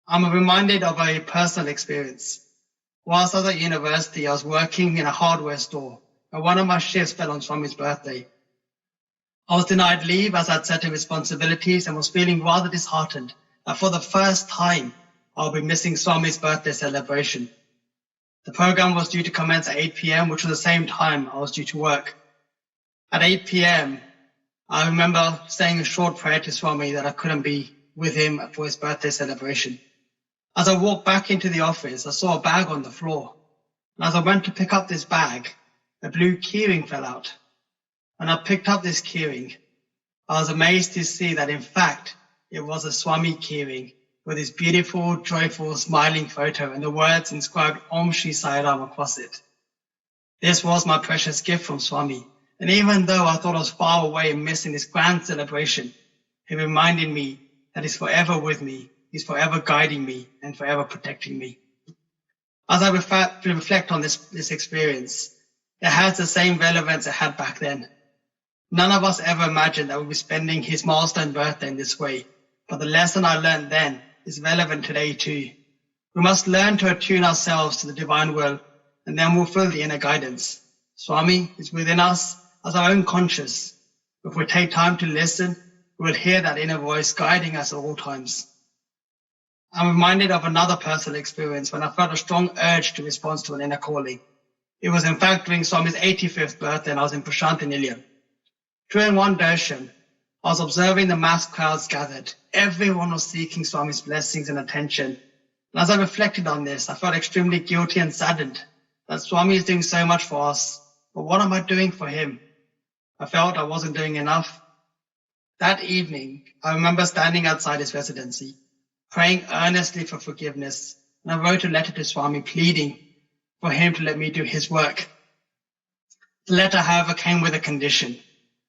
I'm reminded of a personal experience. Whilst I was at university, I was working in a hardware store, and one of my shifts fell on Swami's birthday. I was denied leave as I had certain responsibilities and was feeling rather disheartened that for the first time I'll be missing Swami's birthday celebration. The program was due to commence at 8 p.m, which was the same time I was due to work. At 8 p.m, I remember saying a short prayer to Swami that I couldn't be with him for his birthday celebration. As I walked back into the office, I saw a bag on the floor. And as I went to pick up this bag, a blue keyring fell out. When I picked up this keyring, I was amazed to see that in fact, it was a Swami keyring with his beautiful, joyful, smiling photo and the words inscribed Om Shri Sai Ram across it. This was my precious gift from Swami, and even though I thought I was far away and missing this grand celebration, he reminded me that he's forever with me, he's forever guiding me and forever protecting me. As I reflect on this experience, it has the same relevance it had back then. None of us ever imagined that we'd be spending his milestone birthday in this way, but the lesson I learned then is relevant today too. We must learn to attune ourselves to the divine will, and then we'll feel the inner guidance. Swami is within us as our own conscious. If we take time to listen, we will hear that inner voice guiding us at all times. I'm reminded of another personal experience when I felt a strong urge to respond to an inner calling. It was in fact during Swami's 85th birthday and I was in Prasanthi Nilayam. During one darshan, I was observing the mass crowds gathered. Everyone was seeking Swami's blessings and attention. And as I reflected on this, I felt extremely guilty and saddened that Swami is doing so much for us. But what am I doing for him? I felt I wasn't doing enough. That evening, I remember standing outside his residency, praying earnestly for forgiveness, and I wrote a letter to Swami pleading for him to let me do his work. The letter, however, came with a condition.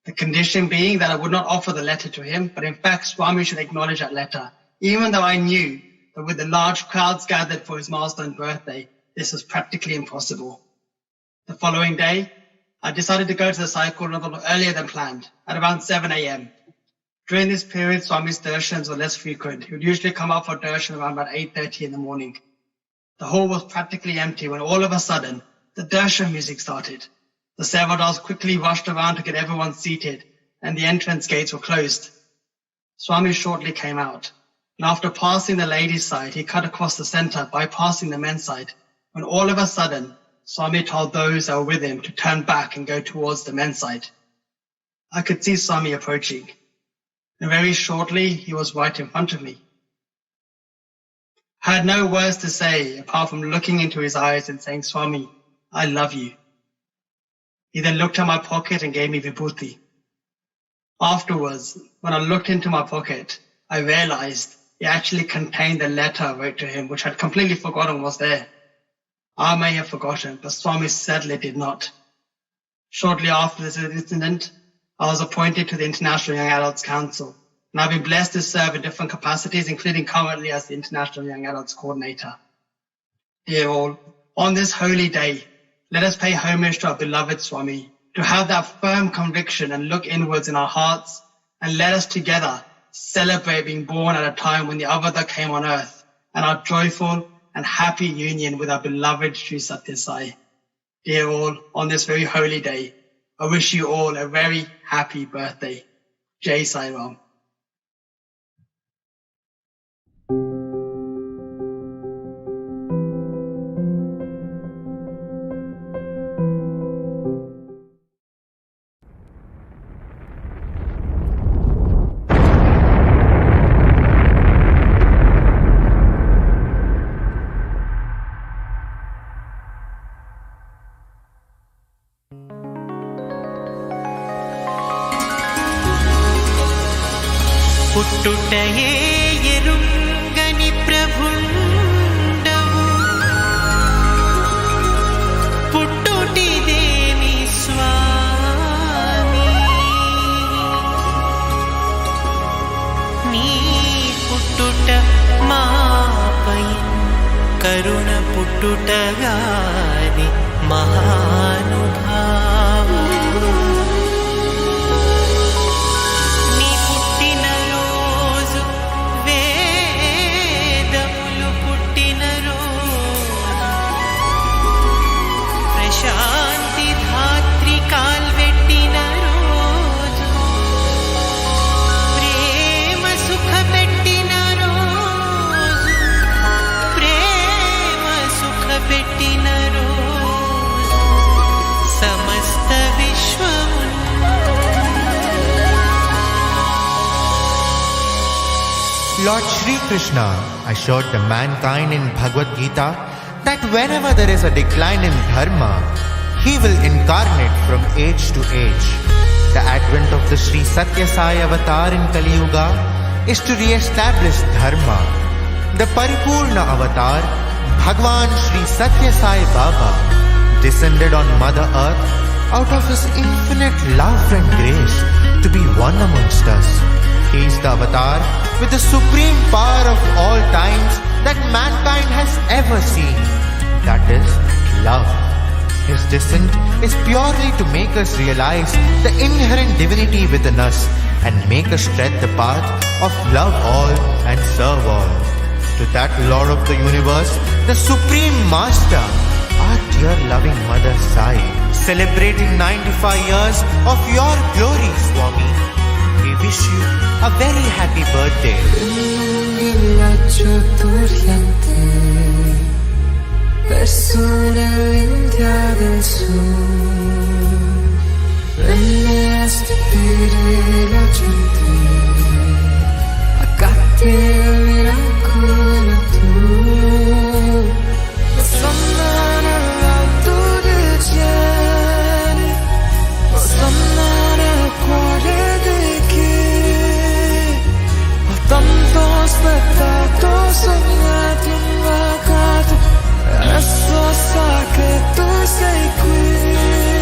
The condition being that I would not offer the letter to him, but in fact Swami should acknowledge that letter, even though I knew that with the large crowds gathered for his milestone birthday, this was practically impossible. The following day, I decided to go to the cycle a little earlier than planned, at around 7 a.m. During this period, Swami's darshans were less frequent. He would usually come up for darshan around about 8:30 in the morning. The hall was practically empty when all of a sudden, the darshan music started. The sevadars quickly rushed around to get everyone seated, and the entrance gates were closed. Swami shortly came out, and after passing the ladies' side, he cut across the center, bypassing the men's side, when all of a sudden, Swami told those that were with him to turn back and go towards the men's side. I could see Swami approaching, and very shortly, he was right in front of me. I had no words to say apart from looking into his eyes and saying, "Swami, I love you." He then looked at my pocket and gave me vibhuti. Afterwards, when I looked into my pocket, I realized it actually contained the letter I wrote to him, which I had completely forgotten was there. I may have forgotten, but Swami sadly did not. Shortly after this incident, I was appointed to the International Young Adults Council, and I've been blessed to serve in different capacities, including currently as the International Young Adults Coordinator. Dear all, on this holy day, let us pay homage to our beloved Swami, to have that firm conviction and look inwards in our hearts, and let us together celebrate being born at a time when the Avada came on earth, and our joyful and happy union with our beloved Sri Sathya Sai. Dear all, on this very holy day, I wish you all a very happy birthday. Jai Sai Ram. పుట్టుటయే ఎరుంగని ప్రభుండవు పుట్టుటిదేమి స్వామి నీ పుట్టుట మాపై కరుణ పుట్టుటగాని మహానుభావ Lord Shri Krishna assured the mankind in Bhagavad Gita that whenever there is a decline in dharma, he will incarnate from age to age. The advent of the Sri Sathya Sai avatar in Kali Yuga is to re-establish dharma. The Paripurna avatar, Bhagawan Sri Sathya Sai Baba, descended on Mother Earth out of his infinite love and grace to be one amongst us. He is the avatar with the supreme power of all times that mankind has ever seen. That is love. His descent is purely to make us realize the inherent divinity within us and make us tread the path of love all and serve all. To that Lord of the universe, the Supreme Master, our dear loving Mother Sai, celebrating 95 years of your glory, Swami, we wish you a very happy birthday. verso nell'India del Sud, venne a stupire la gente, a gatti il miracolo tu, la sanna nell'alto dei cieli, la sanna nel cuore di chi ha tanto aspettato, sognato, invocato, e adesso sa che tu sei qui.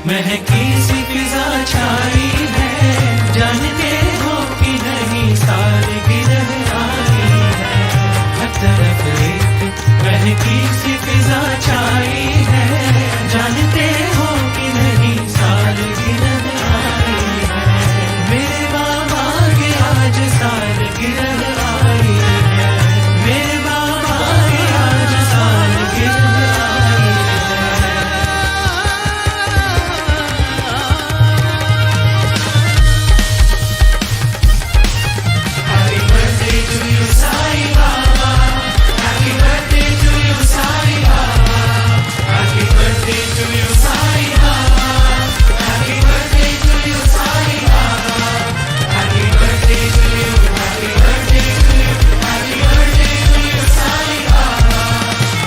महकी सी फिजा छाई है, जानते हो कि नहीं सालगिरह आई है। हर तरफ एक महकी सी फिजा छाई है, जानते हो कि नहीं सालगिरह आई है। मेरे बाबा की आज सालगिरह आई है, मेरे बाबा की आज सालगिरह आई है। Happy birthday to you, Sai Baba. Happy birthday to you, Sai Baba. Happy birthday to you, Sai Baba. Happy birthday to you, Sai Baba. Happy birthday to you, happy birthday to you, happy birthday to you, Sai Baba.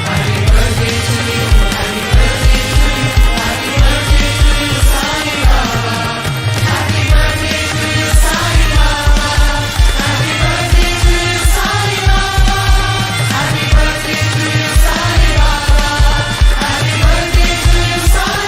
Happy birthday to you, happy birthday to you, happy birthday to you, Sai Baba. Happy birthday to you, Sai Baba. Happy birthday to you, Sai Baba. Happy birthday to you, Sai Baba. Happy birthday to you, Sai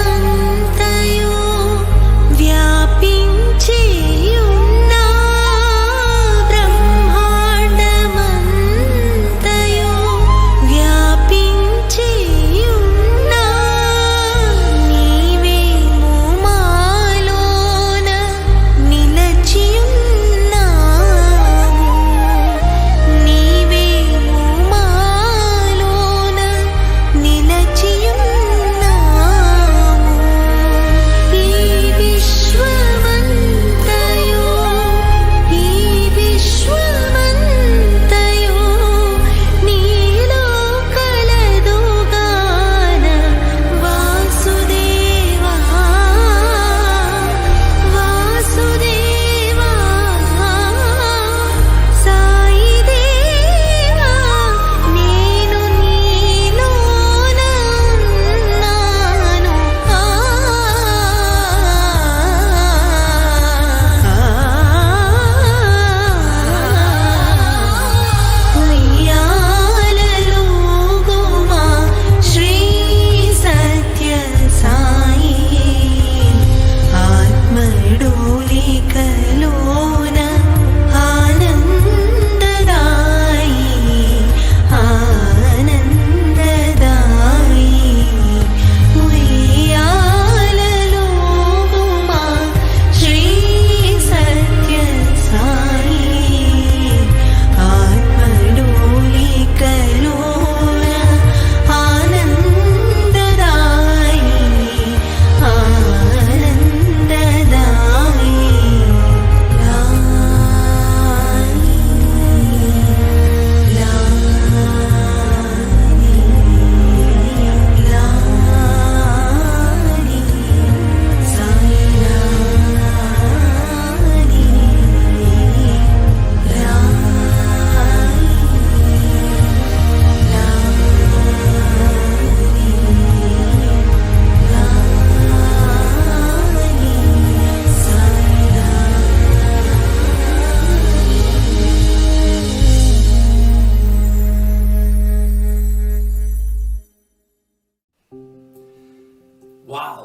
బ్రహ్మాండమంతయు వ్యాపించియున్న బ్రహ్మాండమంతయు వ్యాపించియున్న నీవేమో మాలోన నిలచియున్నావు, నీవేమో మాలోన నిలచియున్నావు. ఈ విశ్వమంతయు, ఈ విశ్వమంతయు నీలో కలదుగాన వాసుదేవా, వాసుదేవా. సాయి దేవా, నేను నీలోన ఉన్నాను. ఉయ్యాలలుగుమా శ్రీ సత్య సాయి, ఆత్మడోలికలోన ఆనందదాయి, ఆనందదాయి. ఉయ్యాలలుగుమా శ్రీ సత్య Sai, ఆత్మడోలికలోన ఆనందదాయి, ఆనందదాయి. Wow!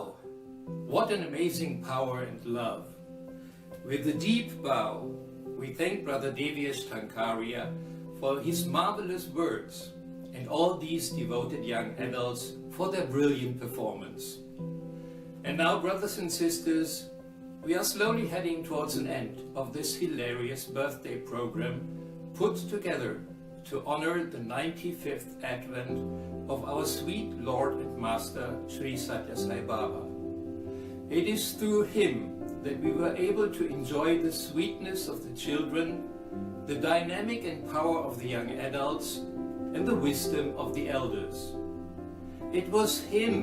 What an amazing power and love. With a deep bow, we thank Brother Devish Tankaria for his marvelous words and all these devoted young adults for their brilliant performance. And now, brothers and sisters, we are slowly heading towards an end of this hilarious birthday program put together to honor the 95th Advent of our sweet Lord and Master Sri Sathya Sai Baba. It is through him that we were able to enjoy the sweetness of the children, the dynamic and power of the young adults, and the wisdom of the elders. It was him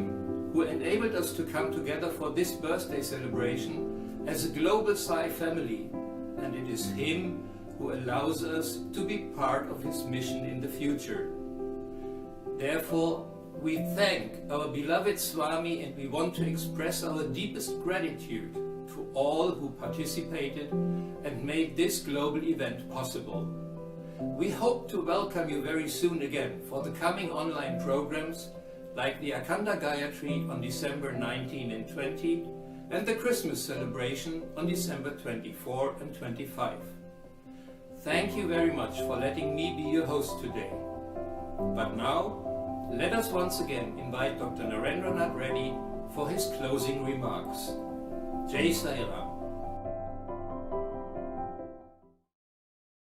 who enabled us to come together for this birthday celebration as a global Sai family, and it is him who allows us to be part of his mission in the future. Therefore, we thank our beloved Swami and we want to express our deepest gratitude to all who participated and made this global event possible. We hope to welcome you very soon again for the coming online programs like the Akhanda Gayatri on December 19 and 20 and the Christmas celebration on December 24 and 25. Thank you very much for letting me be your host today. But now, let us once again invite Dr. Narendra Reddy for his closing remarks. Jai Sai Ram.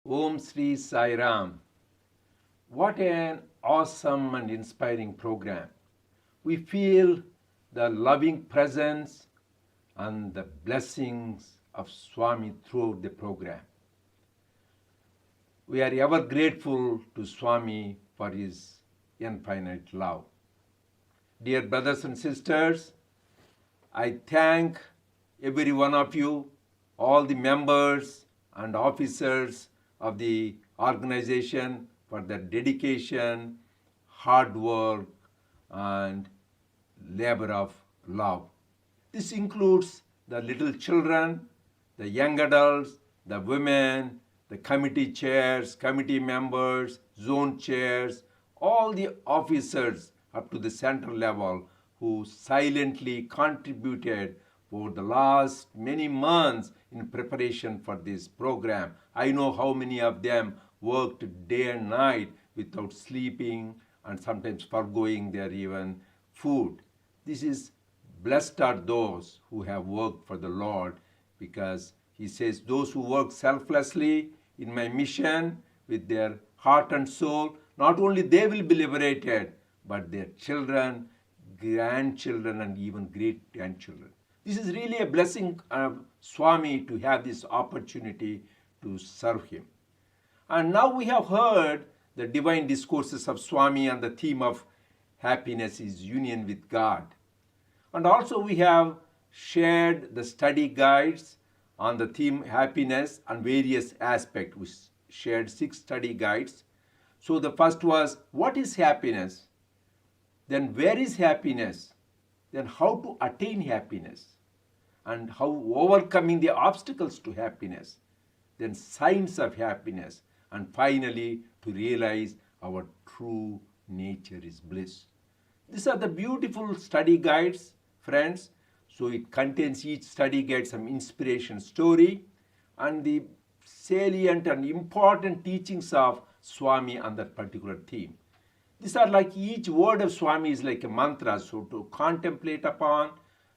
Om Sri Sai Ram. What an awesome and inspiring program. We feel the loving presence and the blessings of Swami throughout the program. We are ever grateful to Swami for his infinite love. Dear brothers and sisters, I thank every one of you, all the members and officers of the organization for their dedication, hard work, and labor of love. This includes the little children, the young adults, the women, the committee chairs, committee members, zone chairs, all the officers up to the central level who silently contributed for the last many months in preparation for this program. I know how many of them worked day and night without sleeping and sometimes forgoing their even food. This is blessed are those who have worked for the Lord, because he says those who work selflessly in my mission with their heart and soul, not only they will be liberated, but their children, grandchildren, and even great-grandchildren. This is really a blessing of Swami to have this opportunity to serve him. And now we have heard the divine discourses of Swami on the theme of happiness is union with God. And also we have shared the study guides on the theme happiness and various aspects. We shared 6 study guides. So the first was, what is happiness? Then where is happiness? Then how to attain happiness? And how overcoming the obstacles to happiness. Then signs of happiness. And finally, to realize our true nature is bliss. These are the beautiful study guides, friends. So it contains each study guide some inspiration story and the salient and important teachings of Swami on that particular theme. These are like each word of Swami is like a mantra, so to contemplate upon,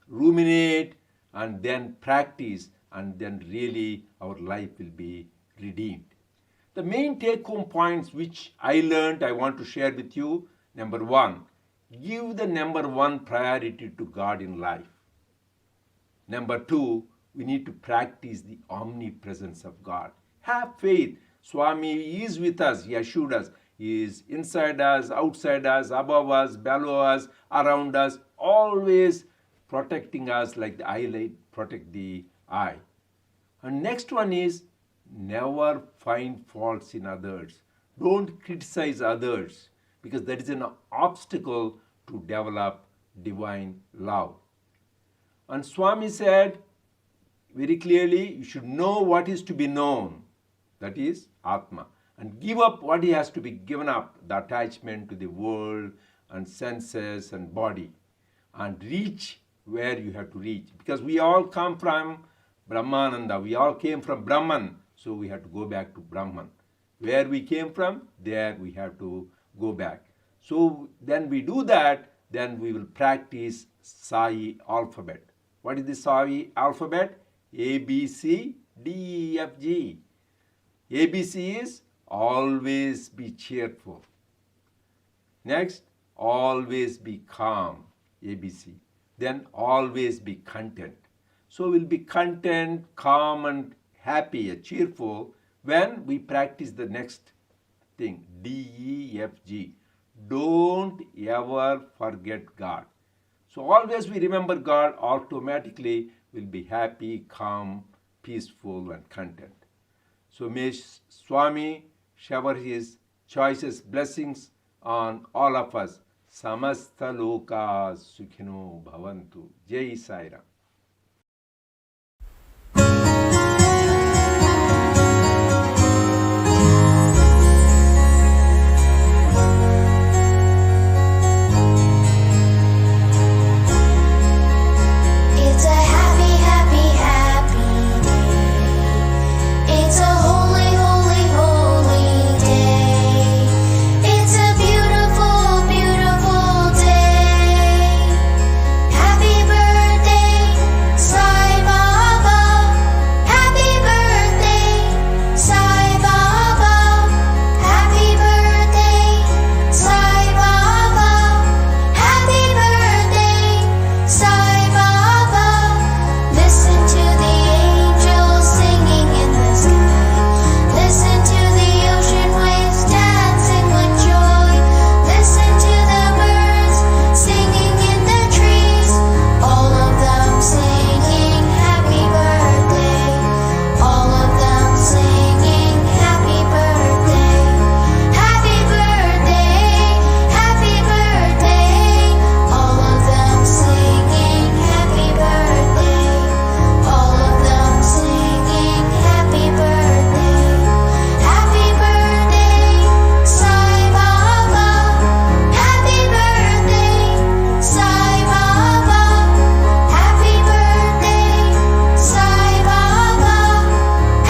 ruminate, and then practice, and then really our life will be redeemed. The main take-home points which I learned, I want to share with you. Number 1, give the number 1 priority to God in life. Number 2, we need to practice the omnipresence of God. Have faith. Swami is with us. He assured us. He is inside us, outside us, above us, below us, around us, always protecting us like the eyelight protect the eye. And next one is, never find faults in others. Don't criticize others, because that is an obstacle to develop divine love. And Swami said very clearly, you should know what is to be known, that is Atma, and give up what has to be given up, the attachment to the world and senses and body, and reach where you have to reach. Because we all come from Brahmananda, we all came from Brahman, so we have to go back to Brahman. Where we came from, there we have to go back. So then we do that, then we will practice Sai alphabet. What is the Sai alphabet? A, B, C, D, E, F, G. ABC is always be cheerful. Next, always be calm, ABC. Then always be content. So we'll be content, calm, and happy, cheerful when we practice the next thing, D, E, F, G. Don't ever forget God. So always we remember God, automatically we'll be happy, calm, peaceful, and content. So may Swami shower his choicest blessings on all of us. Samasta loka sukhino bhavantu. Jai Sai Ram. It's a happy, happy, happy day. It's a holy, holy, holy day. It's a beautiful, beautiful day. Happy birthday, Sai Baba. Happy birthday, Sai Baba. Happy birthday, Sai Baba. Happy birthday, Sai Baba. Listen to the angels singing in the sky. Listen to the ocean waves dancing with joy. Listen to the birds singing in the trees. All of them singing happy birthday. All of them singing happy birthday. Happy birthday, happy birthday. All of them singing happy birthday. All of them singing happy birthday. Happy birthday, Sai Baba. Happy birthday, Sai Baba. Happy birthday, Sai Baba.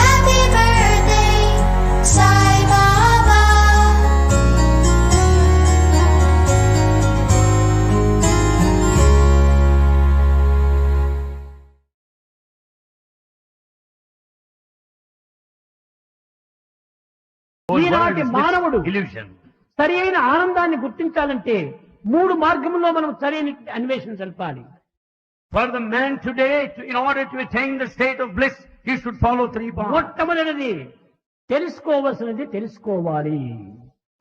Happy birthday, Sai Baba. ఈనాటి మానవుడు సరి అయిన ఆనందాన్ని గుర్తించాలంటే 3 మార్గముల్లో మనం సరైన అన్వేషణ జరపాలి. For the man today, in order to attain the state of bliss, he should follow 3 paths. మొట్టమొదటిది తెలుసుకోవలసినది తెలుసుకోవాలి.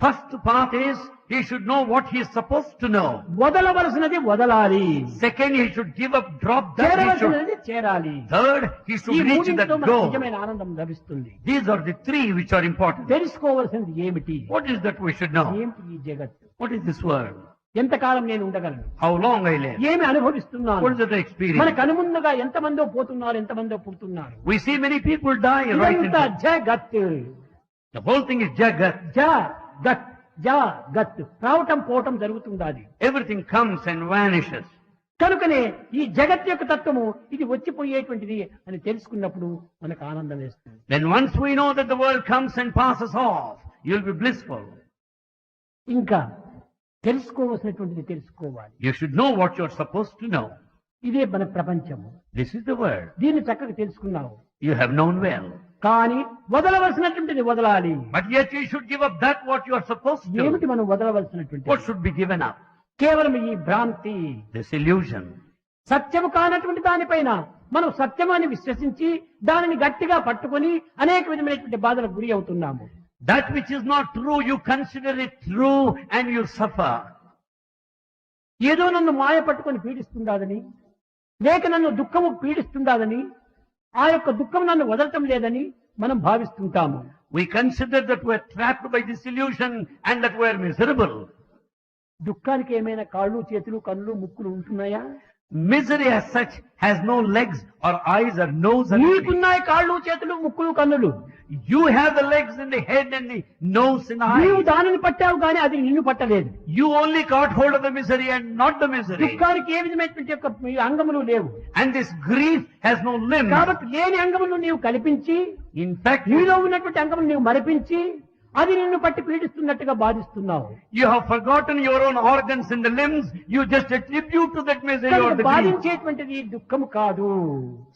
First path is he should know what he is supposed to know. వదలవలసినది వదలాలి. Second, he should give up, drop that. He చేరవలసినది చేరాలి. should. Third, he ఈ should reach that మూడింటిలో మనకు goal. నిజమైన ఆనందం లభిస్తుంది. These are the 3 which are important. తెలుసుకోవలసినది ఏమిటి? What is that we should know? ఏమిటి ఈ జగత్తు? What is this world? ఎంతకాలం నేను ఉండగలను? How long I live? ఏమి అనుభవిస్తున్నాను? What is the experience? మన కనుముందుగా ఎంతమందో పోతున్నారు, ఎంతమందో పుడుతున్నారు. We see many people die right in ఇదంతా front. జగత్. The whole thing is jagat. జగత్ జగత్ రావటం పోవటం జరుగుతుండాలి. Everything comes and vanishes. కనుకనే ఈ జగత్ యొక్క తత్వము ఇది వచ్చిపోయేటువంటిది అని తెలుసుకున్నప్పుడు మనకు ఆనందం వేస్తుంది. Then once we know that the world comes and passes off, you'll be blissful. ఇంకా తెలుసుకోవలసినటువంటిది తెలుసుకోవాలి. You should know what you're supposed to know. ఇదే మన ప్రపంచము. This is the world. దీన్ని చక్కగా తెలుసుకున్నావు. You have known well. కానీ వదలవలసినటువంటిది వదలాలి. But yet you should give up that what you are supposed to. ఏమిటి మనం వదలవలసినటువంటిది? What should be given up? కేవలం ఈ భ్రాంతి, This illusion. సత్యము కానటువంటి దానిపైన మనం సత్యమని విశ్వసించి దానిని గట్టిగా పట్టుకొని అనేక విధమైనటువంటి బాధలకు గురి అవుతున్నాము. That which is not true, you consider it true and you suffer. ఏదో నన్ను మాయ పట్టుకొని పీడిస్తుందాదని, లేక నన్ను దుఃఖము పీడిస్తుందాదని, ఆ యొక్క దుఃఖం నన్ను వదలటం లేదని మనం భావిస్తుంటాము. We consider that we're trapped by this illusion and that we're miserable. దుఃఖానికి ఏమైనా కాళ్ళు, చేతులు, కళ్ళు, ముక్కులు ఉంటున్నాయా? Misery as such has no legs or eyes or nose. or నీకున్నాయి కాళ్ళు, చేతులు, ముక్కులు, కన్నులు. You have the legs and the head and the nose and నీవు eyes. దానిని పట్టావు కానీ అది నిన్ను పట్టలేదు. You only caught hold of the misery and not the misery. దుఃఖానికి ఏ విధమైనటువంటి యొక్క అంగములు లేవు. And this grief has no limb. కాబట్టి లేని అంగములు నీవు కల్పించి, In fact, నీలో ఉన్నటువంటి అంగములు నీవు మరిపించి అది నిన్ను పట్టి పీడిస్తున్నట్టుగా బాధిస్తున్నావు. you have forgotten your own organs and the limbs. You just attribute to that misery or the grief. బాధించేటువంటిది దుఃఖము కాదు.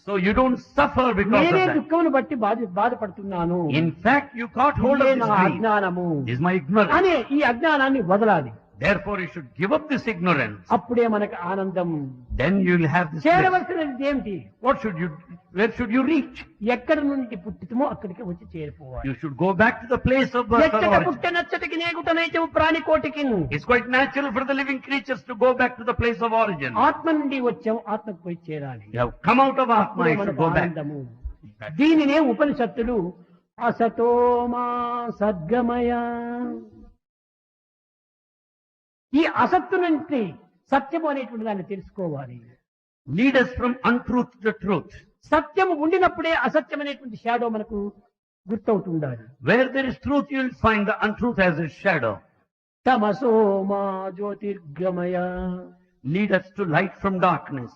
So you don't suffer because of నేనే that. దుఃఖమును బట్టి బాధపడుతున్నాను. In fact, you caught hold of ఇదే this నా grief. అజ్ఞానము This is my ignorance. అనే ఈ అజ్ఞానాన్ని వదలాలి. Therefore, you should give up this ignorance. అప్పుడే మనకు ఆనందం. Then you will have this bliss. చేరవలసినది ఏమిటి? What should you, where should you reach? ఎక్కడ నుండి పుట్టితమో అక్కడికి వచ్చి చేరిపోవాలి. You should go back to the place of birth or ఎచ్చట origin. పుట్టనచ్చటికి నేగుటనైతేవు ప్రాణికోటికి. It's quite natural for the living creatures to go back to the place of origin. ఆత్మ నుండి వచ్చాం, ఆత్మకు పోయి చేరాలి. You have come out of Atma, you should go back. ఆనందము. దీనినే ఉపనిషత్తులు అసతోమా సద్గమయ. ఈ అసత్తు నుంచి సత్యము అనేటువంటి దాన్ని తెలుసుకోవాలి. Lead us from untruth to truth. సత్యము ఉండినప్పుడే అసత్యం అనేటువంటి షాడో మనకు గుర్తవుతుండాలి. Where there is truth, you will find the untruth as a shadow. తమసోమా జ్యోతిర్గమయ. Lead us to light from darkness.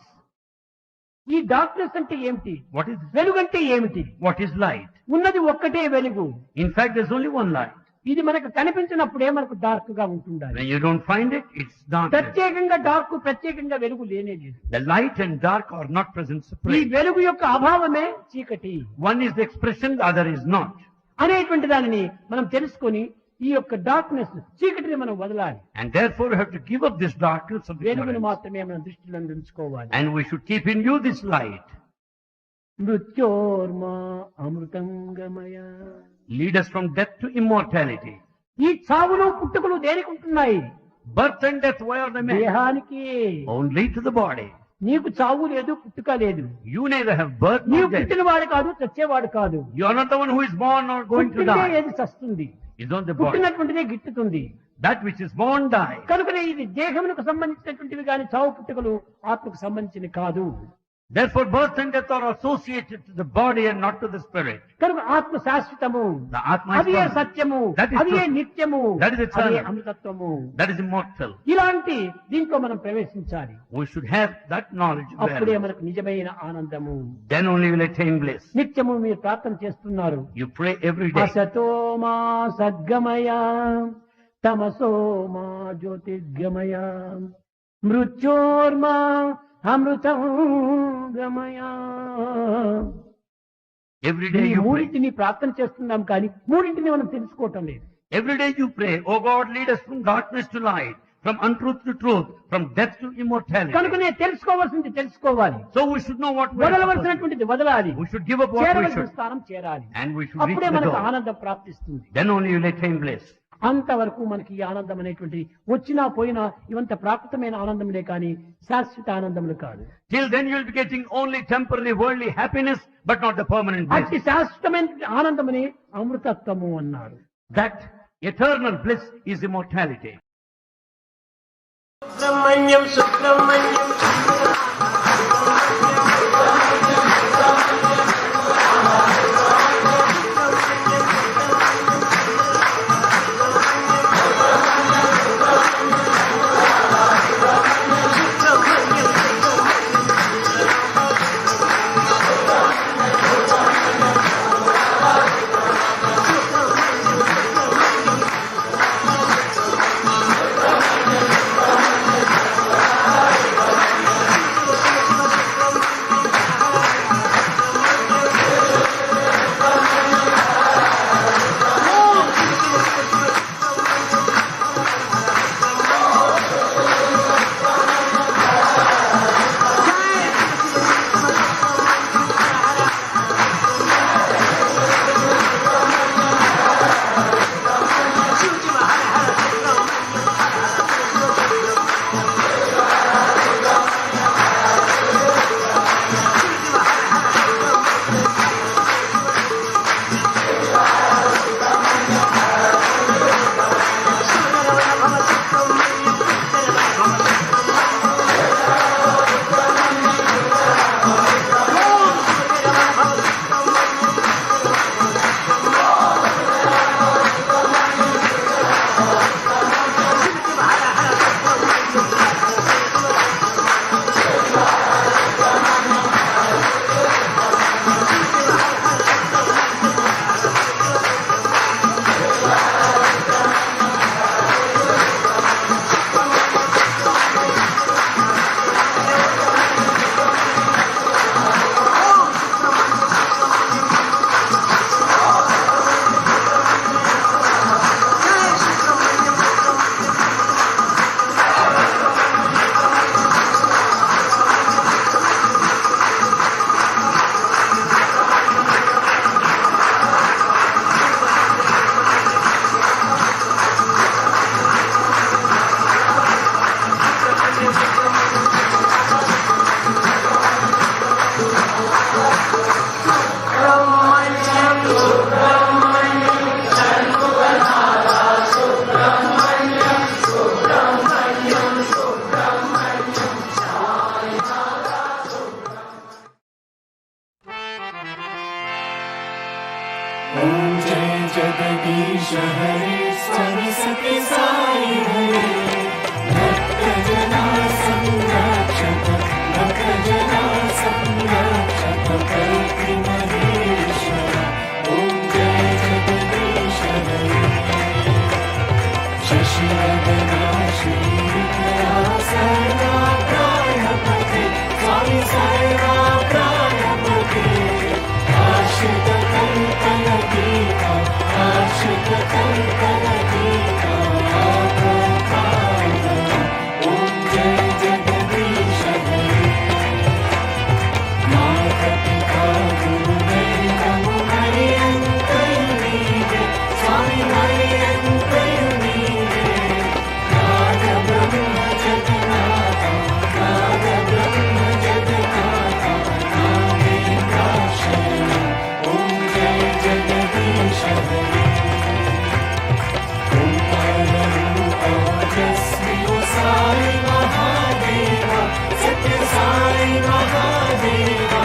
ఈ డార్క్నెస్ అంటే ఏమిటి? What is వెలుగంటే ఏమిటి? What is light? ఉన్నది ఒక్కటే వెలుగు. In fact, there's only one light. ఇది మనకు కనిపించినప్పుడే మనకు డార్క్ గా ఉంటుండాలి. When you don't find it, it's darkness. ప్రత్యేకంగా డార్క్ ప్రత్యేకంగా వెలుగు లేనే లేదు. The light and dark are not present ఈ separate. వెలుగు యొక్క అభావమే చీకటి. One is the expression, the other is not. అనేటువంటి దానిని మనం తెలుసుకొని ఈ యొక్క డార్క్నెస్ చీకటిని మనం వదలాలి. And therefore we have to give up this darkness of వెలుగును ignorance. మాత్రమే మనం దృష్టిలో ఉంచుకోవాలి. And we should keep in view this light. మృత్యోర్మా అమృతంగమయ. Lead us from death to immortality. ఈ చావులు పుట్టుకలు దేనికి ఉంటున్నాయి? Birth and death, why are they made? దేహానికి. Only to the body. నీకు చావు లేదు, పుట్టుక లేదు. You neither have birth nor నీవు death. పుట్టినవాడు కాదు, చచ్చేవాడు కాదు. You are not the one who is born or going to పుట్టిందే die. ఏది చస్తుంది, It's not the body. పుట్టినటువంటిదే గిట్టుతుంది. That which is born dies. కనుకనే ఇది దేహమునకు సంబంధించినటువంటివి కానీ చావు పుట్టుకలు ఆత్మకు సంబంధించినవి కాదు. Therefore birth and death are associated to the body and not to the spirit. కనుక ఆత్మ శాశ్వతము, The Atma is అదే permanent. సత్యము, That is అదే truth. నిత్యము, That is eternal. అదే అమృతత్వము. That is immortal. ఇలాంటి దీంట్లో మనం ప్రవేశించాలి. We should have that knowledge. అప్పుడే Well. మనకు నిజమైన ఆనందము. Then only will attain bliss. నిత్యము మీరు ప్రార్థన చేస్తున్నారు. You pray every day. అసతోమా సద్గమయ తమసోమా జ్యోతిర్గమయ మృత్యోర్మా Amrutham గమయ. Every day ఈ you pray. మూడింటిని ప్రార్థన చేస్తున్నాం కానీ మూడింటిని మనం తెలుసుకోవటం లేదు. Every day you pray, oh God, lead us from darkness to light, from untruth to truth, from death to immortality. కనుకనే తెలుసుకోవాల్సింది తెలుసుకోవాలి, So we should know what we are supposed to do. వదలవలసినటువంటిది వదలాలి, We should give up what we చేరవలసిన should. స్థానం చేరాలి. And we should reach అప్పుడే the మనకు door. ఆనందం ప్రాప్తిస్తుంది. Then only you will attain bliss. అంతవరకు మనకి ఈ ఆనందం అనేటువంటి వచ్చినా పోయినా ఇవంత ప్రాకృతమైన ఆనందములే కానీ శాశ్వత ఆనందములు కాదు. Till then you will be getting only temporary worldly happiness, but not the permanent bliss. అతి శాశ్వతమైన ఆనందముని అమృతత్వము అన్నారు. That eternal bliss is immortality. Subrahmanyam Subrahmanyam Jagdish हरे स्वामी सत्य साई हरे भक्त जना संरक्षक भक्त जना संरक्षक कल्कि महेश्वर ओम जय जगदीश हरे शशिवदना श्रीधरा सर्वा प्राणपते स्वामी सर्वा प्राणपते आश्रित कल्पलतीका आश्रित कल्पलतीका आत्मकाय ओम जय जगदीश हरे माता पिता गुरु दैवम हरियंत नीवे स्वामी हरियंत नीवे नाद ब्रह्म जगन्नाथ नाद ब्रह्म जगन्नाथ नामे काशय ओम जय जगदीश हरे ओंकार रूप ओजस्वी साई महादेवा सत्य साई महादेवा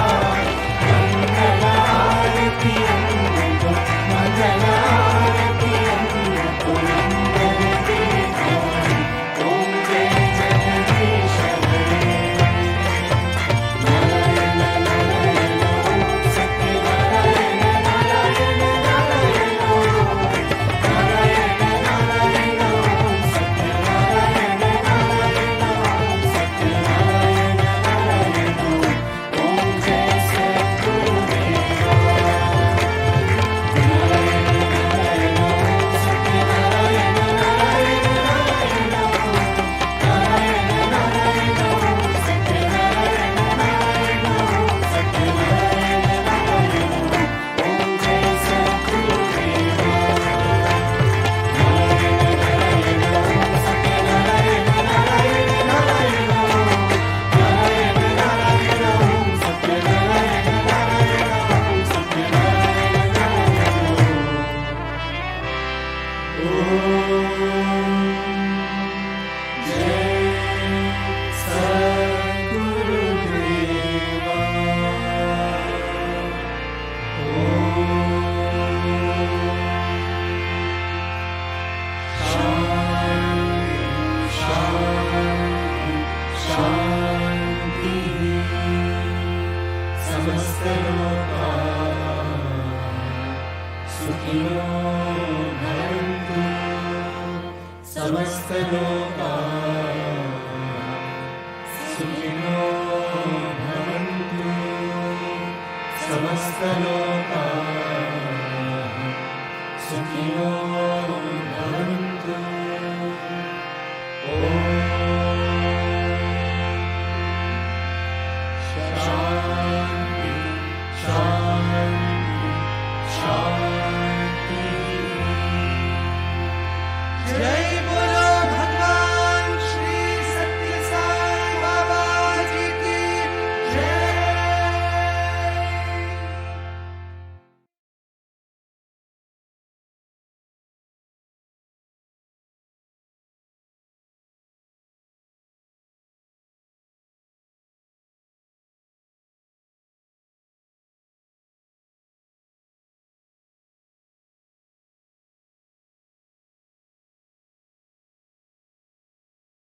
मंगल आरती अंगो मंगल आरती अंगो नंदन देवा ओम जय जगदीश हरे नारायण नारायण ओम सत्य नारायण नारायण नारायण नारायण नारायण ओम सत्य नारायण नारायण ओम सत्य नारायण नारायण ओम जय सद्गुरुदेवा नारायण नारायण ओम सत्य नारायण नारायण नारायण नारायण नारायण ओम सत्य नारायण नारायण ओम सत्य नारायण नारायण ओम जय सद्गुरुदेवा नारायण नारायण ओम सत्य नारायण नारायण नारायण नारायण नारायण ओम सत्य नारायण नारायण ओम सत्य नारायण नारायण ओम जय सद्गुरुदेवा शांति शांति समस्त लोकाः सुखिनो भवन्तु समस्त लोकाः सुखिनो भवन्तु समस्त लोकाः सुखिनो